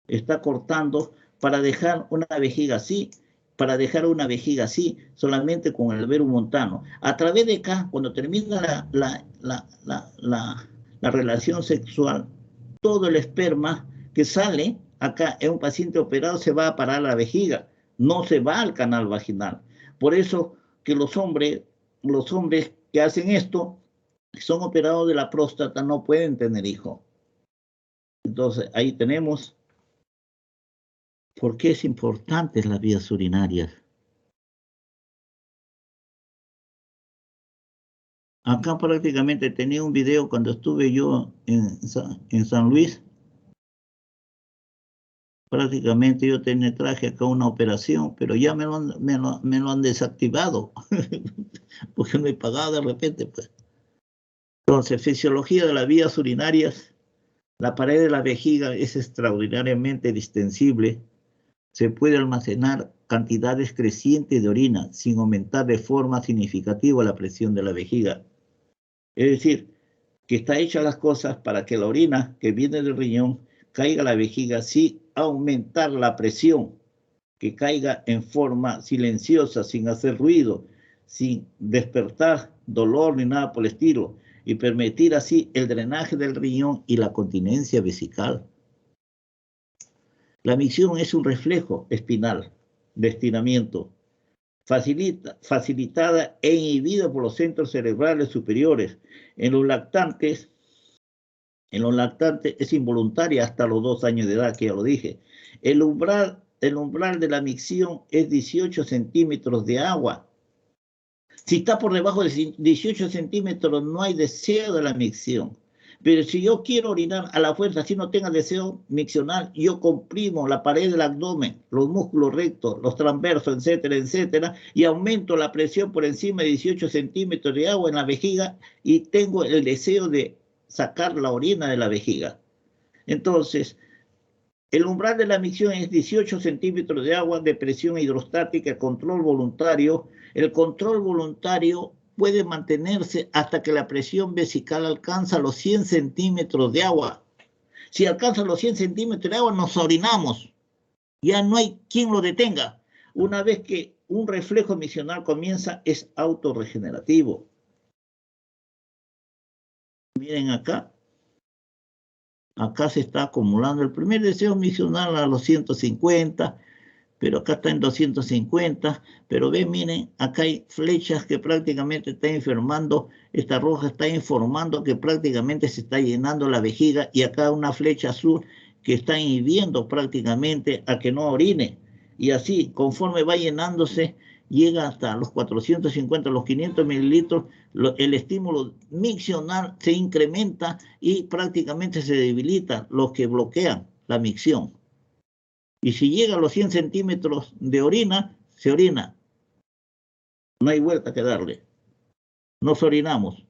Está cortando para dejar una vejiga así, solamente con el verum montano. A través de acá, cuando termina la relación sexual, todo el esperma que sale acá en un paciente operado se va a parar a la vejiga, no se va al canal vaginal. Por eso que los hombres que hacen esto, son operados de la próstata, no pueden tener hijos. Entonces, ahí tenemos por qué es importante las vías urinarias. Acá prácticamente tenía un video cuando estuve yo en San Luis. Prácticamente yo traje acá una operación, pero ya me lo han desactivado. Porque no he pagado de repente, pues. Entonces, fisiología de las vías urinarias. La pared de la vejiga es extraordinariamente distensible. Se puede almacenar cantidades crecientes de orina sin aumentar de forma significativa la presión de la vejiga. Es decir, que está hecha las cosas para que la orina que viene del riñón caiga a la vejiga sin aumentar la presión, que caiga en forma silenciosa, sin hacer ruido, sin despertar dolor ni nada por el estilo, y permitir así el drenaje del riñón y la continencia vesical. La micción es un reflejo espinal de estiramiento, facilitada e inhibida por los centros cerebrales superiores. En los lactantes es involuntaria hasta los 2 años de edad, que ya lo dije. El umbral de la micción es 18 centímetros de agua. Si está por debajo de 18 centímetros, no hay deseo de la micción. Pero si yo quiero orinar a la fuerza, si no tenga deseo miccional, yo comprimo la pared del abdomen, los músculos rectos, los transversos, etcétera, etcétera, y aumento la presión por encima de 18 centímetros de agua en la vejiga y tengo el deseo de sacar la orina de la vejiga. Entonces, el umbral de la micción es 18 centímetros de agua de presión hidrostática, control voluntario. El control voluntario puede mantenerse hasta que la presión vesical alcanza los 100 centímetros de agua. Si alcanza los 100 centímetros de agua, nos orinamos. Ya no hay quien lo detenga. Una vez que un reflejo miccional comienza, es autorregenerativo. Miren acá. Acá se está acumulando el primer deseo miccional a los 150, pero acá está en 250, pero ven, miren, acá hay flechas que prácticamente están enfermando, esta roja está informando que prácticamente se está llenando la vejiga, y acá una flecha azul que está inhibiendo prácticamente a que no orine, y así, conforme va llenándose, llega hasta los 450, los 500 mililitros, el estímulo miccional se incrementa y prácticamente se debilita los que bloquean la micción. Y si llega a los 100 centímetros de orina, se orina. No hay vuelta que darle. Nos orinamos.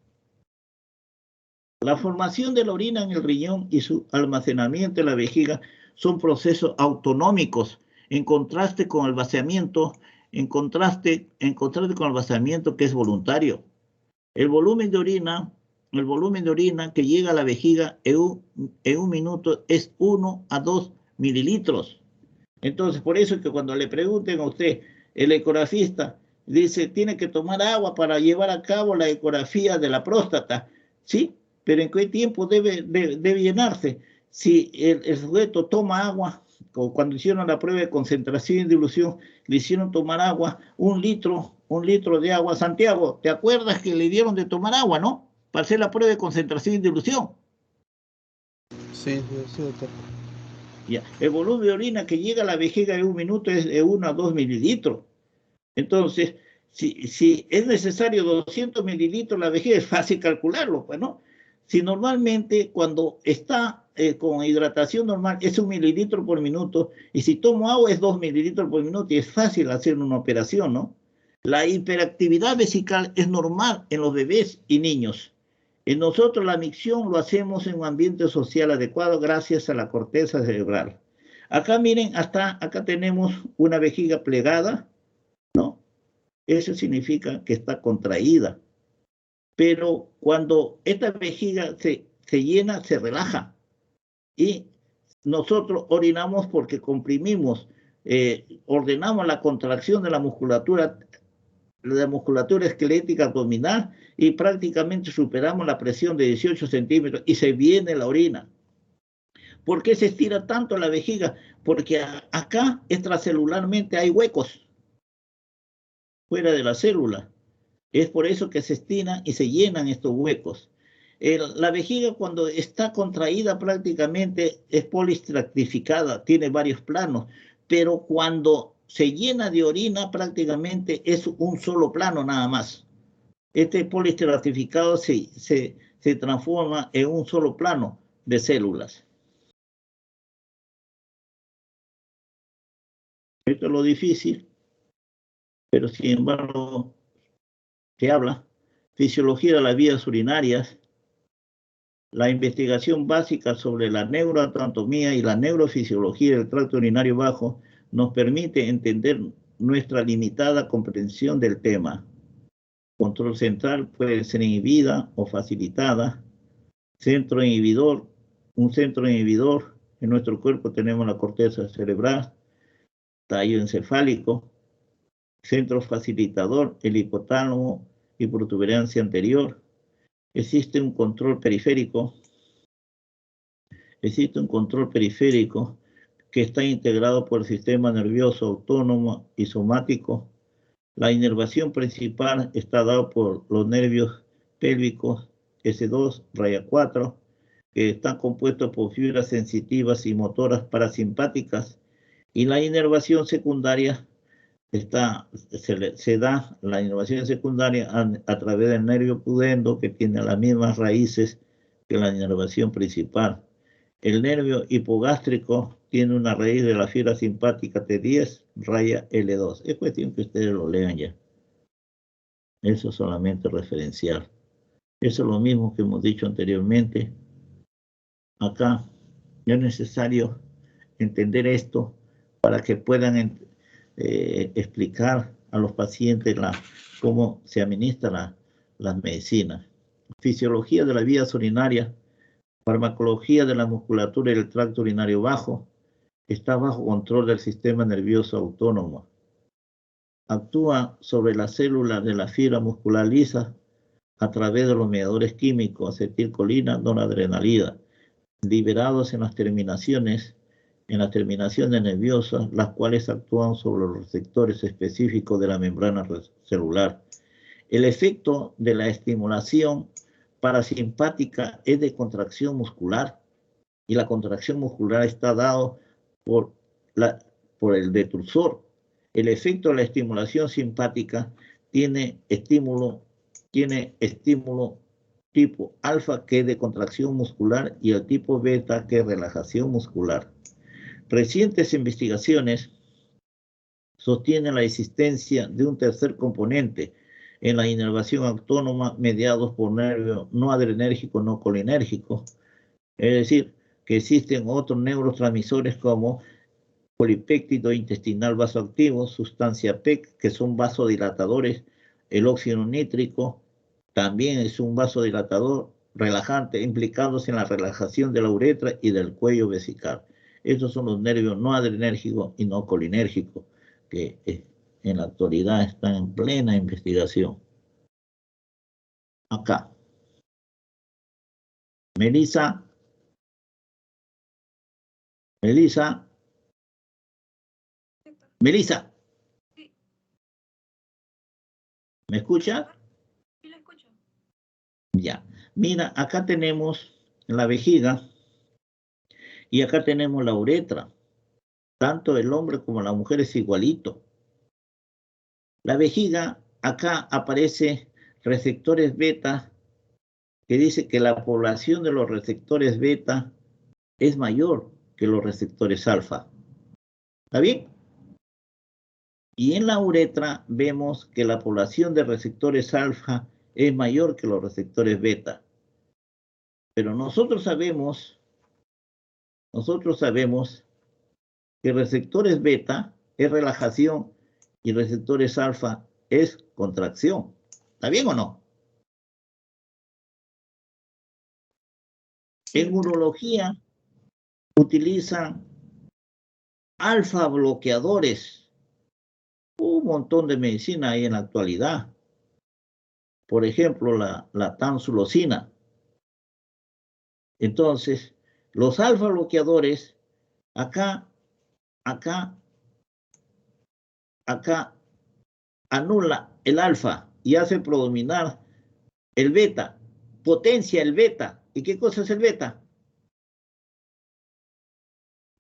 La formación de la orina en el riñón y su almacenamiento en la vejiga son procesos autonómicos, en contraste con el vaciamiento, con el vaciamiento que es voluntario. El volumen de orina que llega a la vejiga en un minuto es 1 a 2 mililitros. Entonces, por eso es que cuando le pregunten a usted, el ecografista dice, tiene que tomar agua para llevar a cabo la ecografía de la próstata. Sí, pero ¿en qué tiempo debe llenarse? Si el sujeto toma agua, como cuando hicieron la prueba de concentración y dilución, le hicieron tomar agua, un litro de agua. Santiago, ¿te acuerdas que le dieron de tomar agua, no? Para hacer la prueba de concentración y dilución. Sí, doctor. Ya. El volumen de orina que llega a la vejiga en un minuto es de 1 a 2 mililitros. Entonces, si es necesario 200 mililitros la vejiga, es fácil calcularlo, pues, ¿no? Si normalmente cuando está con hidratación normal es 1 mililitro por minuto, y si tomo agua es 2 mililitros por minuto, y es fácil hacer una operación, ¿no? La hiperactividad vesical es normal en los bebés y niños. En nosotros la micción lo hacemos en un ambiente social adecuado gracias a la corteza cerebral. Acá miren, hasta acá tenemos una vejiga plegada, ¿no? Eso significa que está contraída. Pero cuando esta vejiga se llena, se relaja. Y nosotros orinamos porque comprimimos, ordenamos la contracción de la musculatura esquelética abdominal y prácticamente superamos la presión de 18 centímetros y se viene la orina. ¿Por qué se estira tanto la vejiga? Porque acá extracelularmente hay huecos fuera de la célula. Es por eso que se estiran y se llenan estos huecos. La vejiga cuando está contraída prácticamente es polistratificada, tiene varios planos, pero cuando se llena de orina prácticamente es un solo plano nada más. Este polistratificado se transforma en un solo plano de células. Esto es lo difícil, pero sin embargo se habla. Fisiología de las vías urinarias, la investigación básica sobre la neuroanatomía y la neurofisiología del tracto urinario bajo nos permite entender nuestra limitada comprensión del tema. Control central puede ser inhibida o facilitada. Centro inhibidor, un centro inhibidor. En nuestro cuerpo tenemos la corteza cerebral, tallo encefálico. Centro facilitador, el hipotálamo y protuberancia anterior. Existe un control periférico. Existe un control periférico que está integrado por el sistema nervioso autónomo y somático. La inervación principal está dada por los nervios pélvicos S2, raya 4, que están compuestos por fibras sensitivas y motoras parasimpáticas. Y la inervación secundaria se da la inervación secundaria a través del nervio pudendo, que tiene las mismas raíces que la inervación principal. El nervio hipogástrico tiene una raíz de la fibra simpática T10, raya L2. Es cuestión que ustedes lo lean ya. Eso es solamente referencial. Eso es lo mismo que hemos dicho anteriormente. Acá es necesario entender esto para que puedan explicar a los pacientes cómo se administra las medicinas. Fisiología de las vías urinarias. Farmacología de la musculatura y el tracto urinario bajo está bajo control del sistema nervioso autónomo. Actúa sobre las células de la fibra muscular lisa a través de los mediadores químicos acetilcolina, noradrenalina, liberados en las terminaciones nerviosas, las cuales actúan sobre los receptores específicos de la membrana celular. El efecto de la estimulación parasimpática es de contracción muscular, y la contracción muscular está dado por el detrusor. El efecto de la estimulación simpática tiene estímulo tipo alfa, que es de contracción muscular, y el tipo beta, que es relajación muscular. Recientes investigaciones sostienen la existencia de un tercer componente en la inervación autónoma mediados por nervios no adrenérgicos, no colinérgicos. Es decir, que existen otros neurotransmisores como polipéptido intestinal vasoactivo, sustancia PEC, que son vasodilatadores. El óxido nítrico también es un vasodilatador relajante, implicándose en la relajación de la uretra y del cuello vesical. Estos son los nervios no adrenérgicos y no colinérgicos, que en la actualidad están en plena investigación. Acá. Melissa. Melissa. Melissa. Sí. ¿Me escucha? Sí, la escucho. Ya. Mira, acá tenemos la vejiga. Y acá tenemos la uretra. Tanto el hombre como la mujer es igualito. La vejiga, acá aparece receptores beta, que dice que la población de los receptores beta es mayor que los receptores alfa. ¿Está bien? Y en la uretra vemos que la población de receptores alfa es mayor que los receptores beta. Pero nosotros sabemos que receptores beta es relajación y receptores alfa es contracción. ¿Está bien o no? En urología utilizan alfa bloqueadores. Un montón de medicina hay en la actualidad. Por ejemplo, la tamsulosina. Entonces, los alfa bloqueadores, acá anula el alfa y hace predominar el beta, potencia el beta. ¿Y qué cosa es el beta?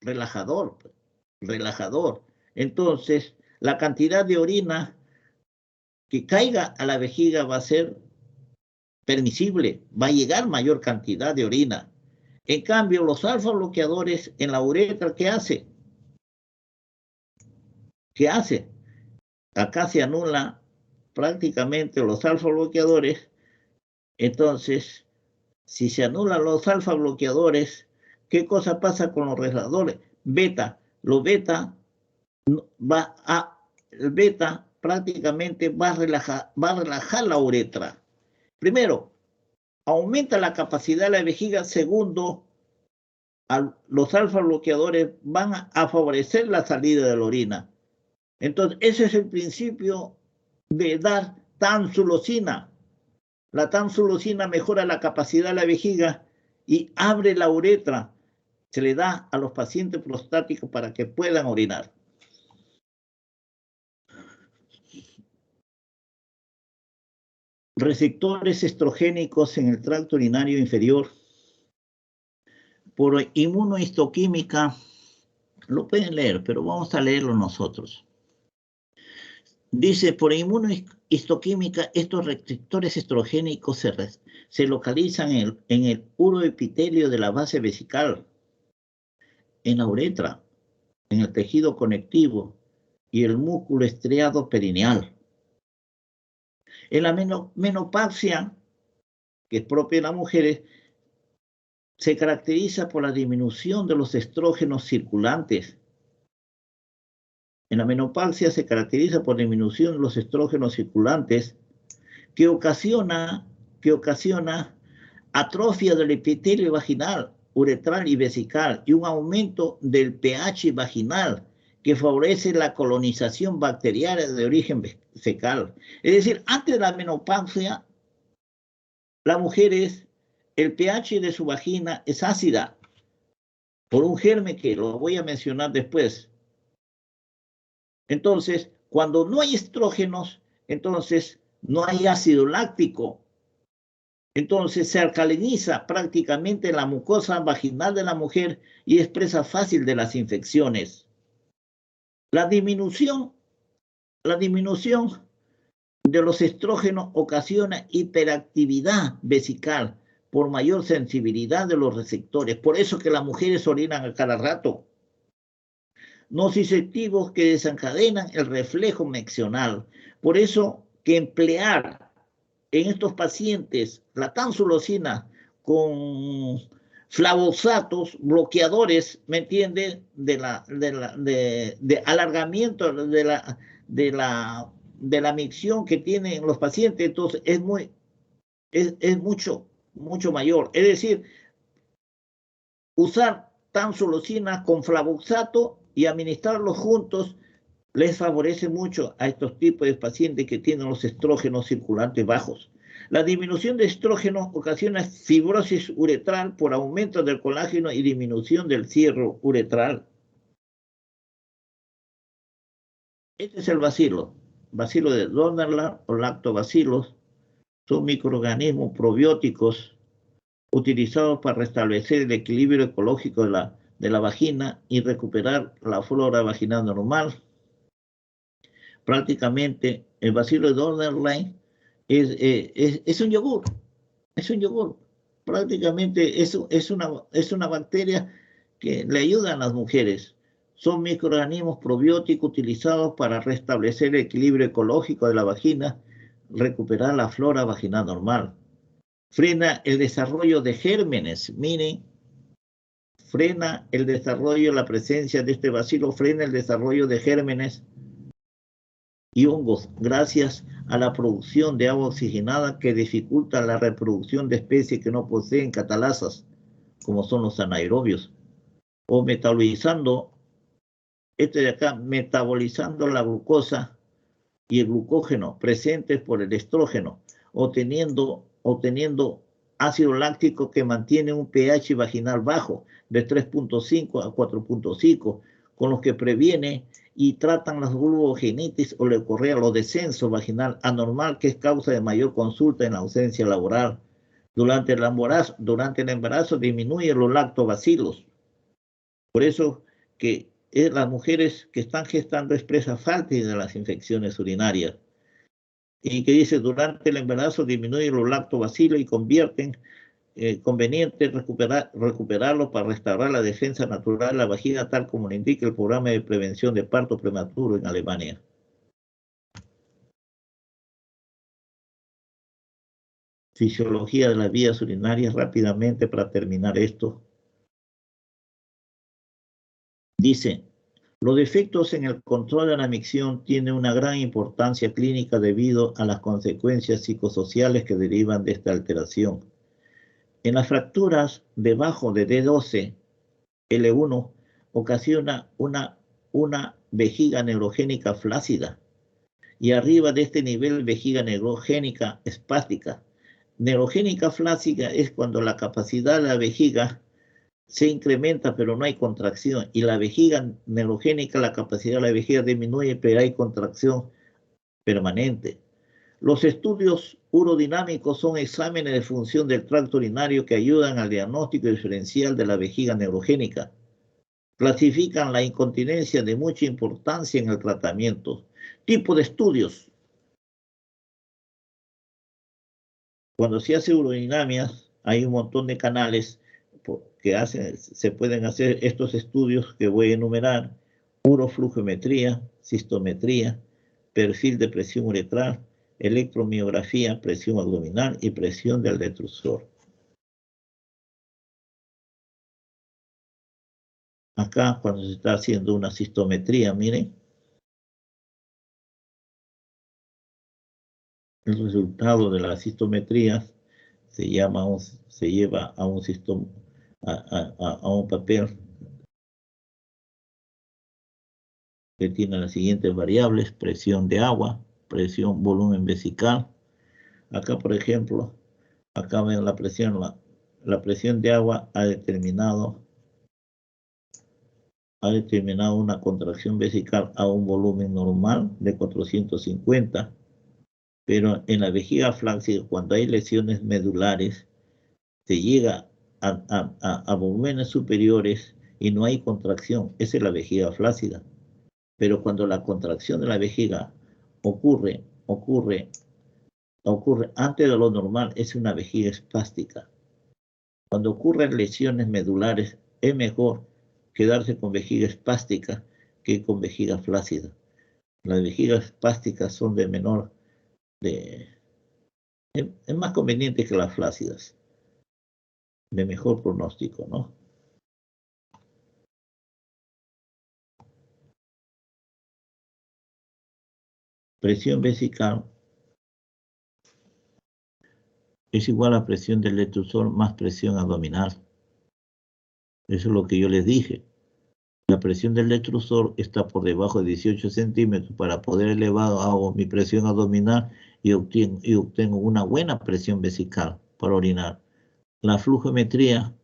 Relajador, relajador. Entonces, la cantidad de orina que caiga a la vejiga va a ser permisible, va a llegar mayor cantidad de orina. En cambio, los alfa bloqueadores en la uretra, ¿qué hace? ¿Qué hace? Acá se anula prácticamente los alfa bloqueadores. Entonces, si se anulan los alfa bloqueadores, ¿qué cosa pasa con los relajadores? Beta. El beta prácticamente va a relajar la uretra. Primero, aumenta la capacidad de la vejiga. Segundo, los alfa bloqueadores van a favorecer la salida de la orina. Entonces, ese es el principio de dar tamsulosina. La tamsulosina mejora la capacidad de la vejiga y abre la uretra. Se le da a los pacientes prostáticos para que puedan orinar. Receptores estrogénicos en el tracto urinario inferior. Por inmunohistoquímica, lo pueden leer, pero vamos a leerlo nosotros. Dice, por inmunohistoquímica, estos receptores estrogénicos se localizan en el uroepitelio de la base vesical, en la uretra, en el tejido conectivo y el músculo estriado perineal. En la menopausia, que es propia de las mujeres, se caracteriza por la disminución de los estrógenos circulantes. En la menopausia se caracteriza por disminución de los estrógenos circulantes que ocasiona atrofia del epitelio vaginal, uretral y vesical y un aumento del pH vaginal que favorece la colonización bacteriana de origen fecal. Es decir, antes de la menopausia, las mujeres, el pH de su vagina es ácida por un germen que lo voy a mencionar después. Entonces, cuando no hay estrógenos, entonces no hay ácido láctico. Entonces se alcaliniza prácticamente la mucosa vaginal de la mujer y es presa fácil de las infecciones. La disminución de los estrógenos ocasiona hiperactividad vesical por mayor sensibilidad de los receptores. Por eso que las mujeres orinan a cada rato. Nociceptivos que desencadenan el reflejo meccional. Por eso que emplear en estos pacientes la tamsulosina con flavosatos, bloqueadores, ¿me entiende? De alargamiento de la micción que tienen los pacientes, entonces es mucho mayor. Es decir, usar tamsulosina con flavoxato y administrarlos juntos les favorece mucho a estos tipos de pacientes que tienen los estrógenos circulantes bajos. La disminución de estrógenos ocasiona fibrosis uretral por aumento del colágeno y disminución del cierre uretral. Este es el bacilo de Donnerland o lactobacilos. Son microorganismos probióticos utilizados para restablecer el equilibrio ecológico de de la vagina y recuperar la flora vaginal normal. Prácticamente el bacilo de Dornerline es un yogur, es un yogur. Prácticamente es una bacteria que le ayuda a las mujeres. Son microorganismos probióticos utilizados para restablecer el equilibrio ecológico de la vagina, recuperar la flora vaginal normal. Frena el desarrollo de gérmenes, miren, frena el desarrollo, la presencia de este bacilo frena el desarrollo de gérmenes y hongos gracias a la producción de agua oxigenada que dificulta la reproducción de especies que no poseen catalasas, como son los anaerobios, o metabolizando, este de acá, metabolizando la glucosa y el glucógeno presentes por el estrógeno, obteniendo ácido láctico que mantiene un pH vaginal bajo de 3.5 a 4.5, con los que previene y tratan las vulvogenitis o leucorrea, o descenso vaginal anormal, que es causa de mayor consulta en la ausencia laboral. Durante el embarazo disminuye los lactobacilos. Por eso que las mujeres que están gestando expresa falta de las infecciones urinarias. Y que dice, durante el embarazo disminuye los lactobacilos y convierten conveniente recuperarlo para restaurar la defensa natural de la vagina, tal como lo indica el programa de prevención de parto prematuro en Alemania. Fisiología de las vías urinarias, rápidamente para terminar esto. Dice, los defectos en el control de la micción tienen una gran importancia clínica debido a las consecuencias psicosociales que derivan de esta alteración. En las fracturas debajo de D12, L1, ocasiona una vejiga neurogénica flácida y arriba de este nivel vejiga neurogénica espástica. Neurogénica flácida es cuando la capacidad de la vejiga se incrementa pero no hay contracción, y la vejiga neurogénica, la capacidad de la vejiga disminuye pero hay contracción permanente. Los estudios urodinámicos son exámenes de función del tracto urinario que ayudan al diagnóstico diferencial de la vejiga neurogénica. Clasifican la incontinencia de mucha importancia en el tratamiento. Tipo de estudios. Cuando se hace urodinamias, hay un montón de canales que se pueden hacer estos estudios que voy a enumerar: uroflujometría, cistometría, perfil de presión uretral, electromiografía, presión abdominal y presión del detrusor. Acá, cuando se está haciendo una cistometría, miren, el resultado de las cistometrías se lleva a un papel que tiene las siguientes variables: presión de agua, presión, volumen vesical. Acá, por ejemplo, acá ven la presión de agua ha determinado una contracción vesical a un volumen normal de 450, pero en la vejiga flácida, cuando hay lesiones medulares, se llega a volúmenes superiores y no hay contracción. Esa es la vejiga flácida. Pero cuando la contracción de la vejiga ocurre antes de lo normal, es una vejiga espástica. Cuando ocurren lesiones medulares, es mejor quedarse con vejiga espástica que con vejiga flácida. Las vejigas espásticas son es más conveniente que las flácidas, de mejor pronóstico, ¿no? Presión vesical es igual a presión del detrusor más presión abdominal. Eso es lo que yo les dije. La presión del detrusor está por debajo de 18 centímetros. Para poder elevar, hago mi presión abdominal y obtengo una buena presión vesical para orinar. La flujometría,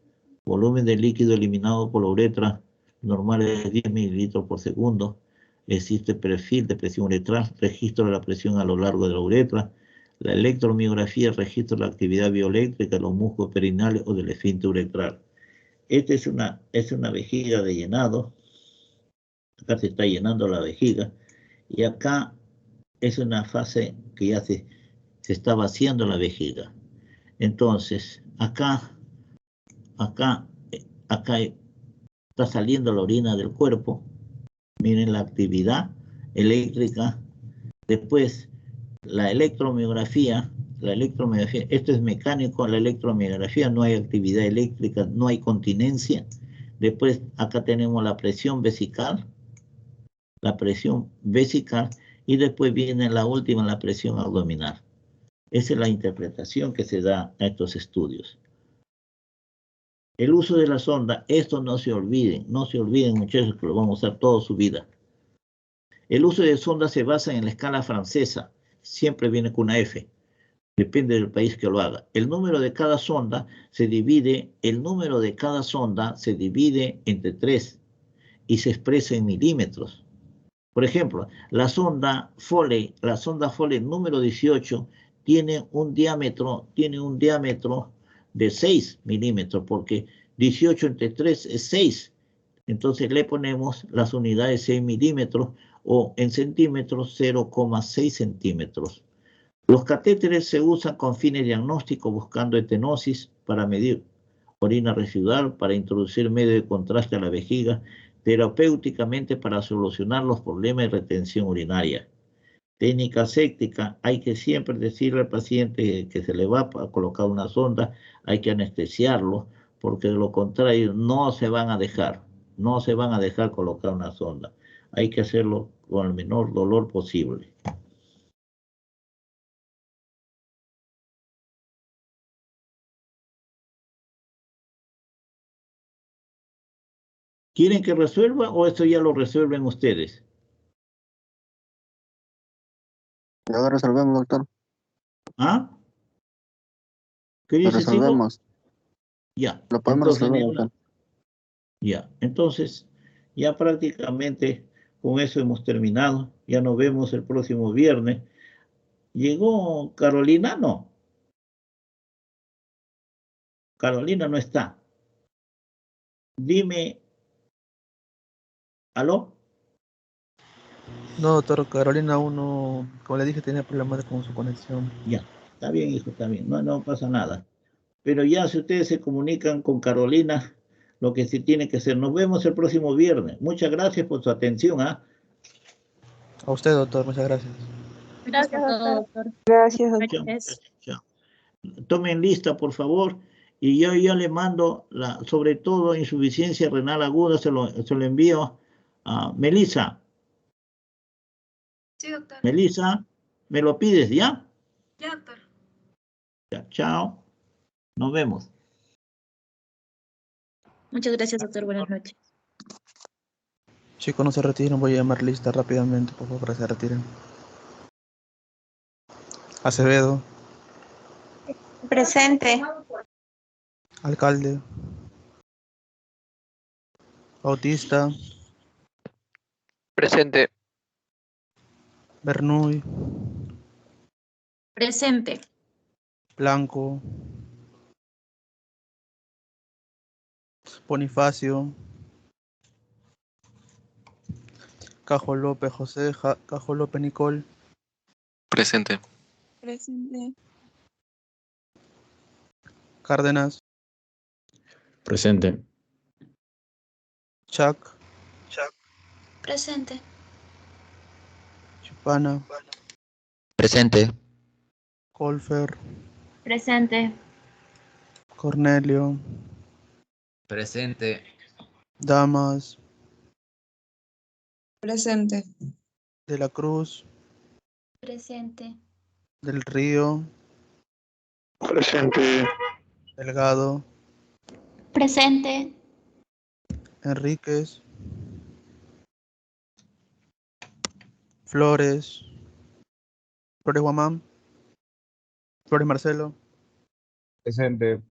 volumen de líquido eliminado por la uretra, normal es 10 mililitros por segundo. Existe perfil de presión uretral, registro de la presión a lo largo de la uretra. La electromiografía, registro de la actividad bioeléctrica de los músculos perinales o del esfínter uretral. Esta es una vejiga de llenado. Acá se está llenando la vejiga. Y acá es una fase que ya se está vaciando la vejiga. Entonces, acá está saliendo la orina del cuerpo. Miren la actividad eléctrica. Después, la electromiografía, esto es mecánico, la electromiografía, no hay actividad eléctrica, no hay continencia. Después, acá tenemos la presión vesical, y después viene la última, la presión abdominal. Esa es la interpretación que se da a estos estudios. El uso de la sonda, esto no se olviden muchachos, que lo vamos a usar toda su vida. El uso de sonda se basa en la escala francesa, siempre viene con una F, depende del país que lo haga. El número de cada sonda se divide entre 3 y se expresa en milímetros. Por ejemplo, la sonda Foley número 18 tiene un diámetro de 6 milímetros, porque 18 entre 3 es 6. Entonces le ponemos las unidades 6 milímetros o en centímetros 0,6 centímetros. Los catéteres se usan con fines diagnósticos buscando estenosis para medir orina residual, para introducir medio de contraste a la vejiga, terapéuticamente para solucionar los problemas de retención urinaria. Técnica séptica, hay que siempre decirle al paciente que se le va a colocar una sonda, hay que anestesiarlo, porque de lo contrario no se van a dejar colocar una sonda. Hay que hacerlo con el menor dolor posible. ¿Quieren que resuelva o esto ya lo resuelven ustedes? Ya lo resolvemos, doctor. ¿Ah? ¿Qué Lo dices, hijo? resolvemos. Ya. Lo podemos resolver, doctor. Ya. Entonces, ya prácticamente con eso hemos terminado. Ya nos vemos el próximo viernes. ¿Llegó Carolina? No. Carolina no está. Dime. ¿Aló? No, doctor, Carolina aún no, como le dije, tenía problemas con su conexión. Ya. Está bien, hijo, está bien. No pasa nada. Pero ya si ustedes se comunican con Carolina, lo que se tiene que hacer. Nos vemos el próximo viernes. Muchas gracias por su atención. A usted, doctor, muchas gracias. Gracias, doctor. Gracias, Chao. Gracias. Chao. Tomen lista, por favor. Y yo le mando, sobre todo, insuficiencia renal aguda, se lo envío a Melissa. Sí, doctor. Melissa, ¿me lo pides ya? Ya, doctor. Ya, chao. Nos vemos. Muchas gracias, doctor. Buenas noches. Chicos, no se retiren, voy a llamar lista rápidamente, por favor, para que se retiren. Acevedo, Presente. alcalde. Bautista, Presente. Bernuy, Presente. Blanco, Bonifacio, Cajo López José, Cajo López Nicole, Presente. Presente. Cárdenas, Presente. Chac, Presente. Chupana, Presente. Colfer, Presente. Cornelio, Presente. Damas, Presente. de la Cruz, Presente. del Río, Presente. Delgado, Presente. Enríquez, Flores, Flores Guamán, Flores Marcelo, Presente.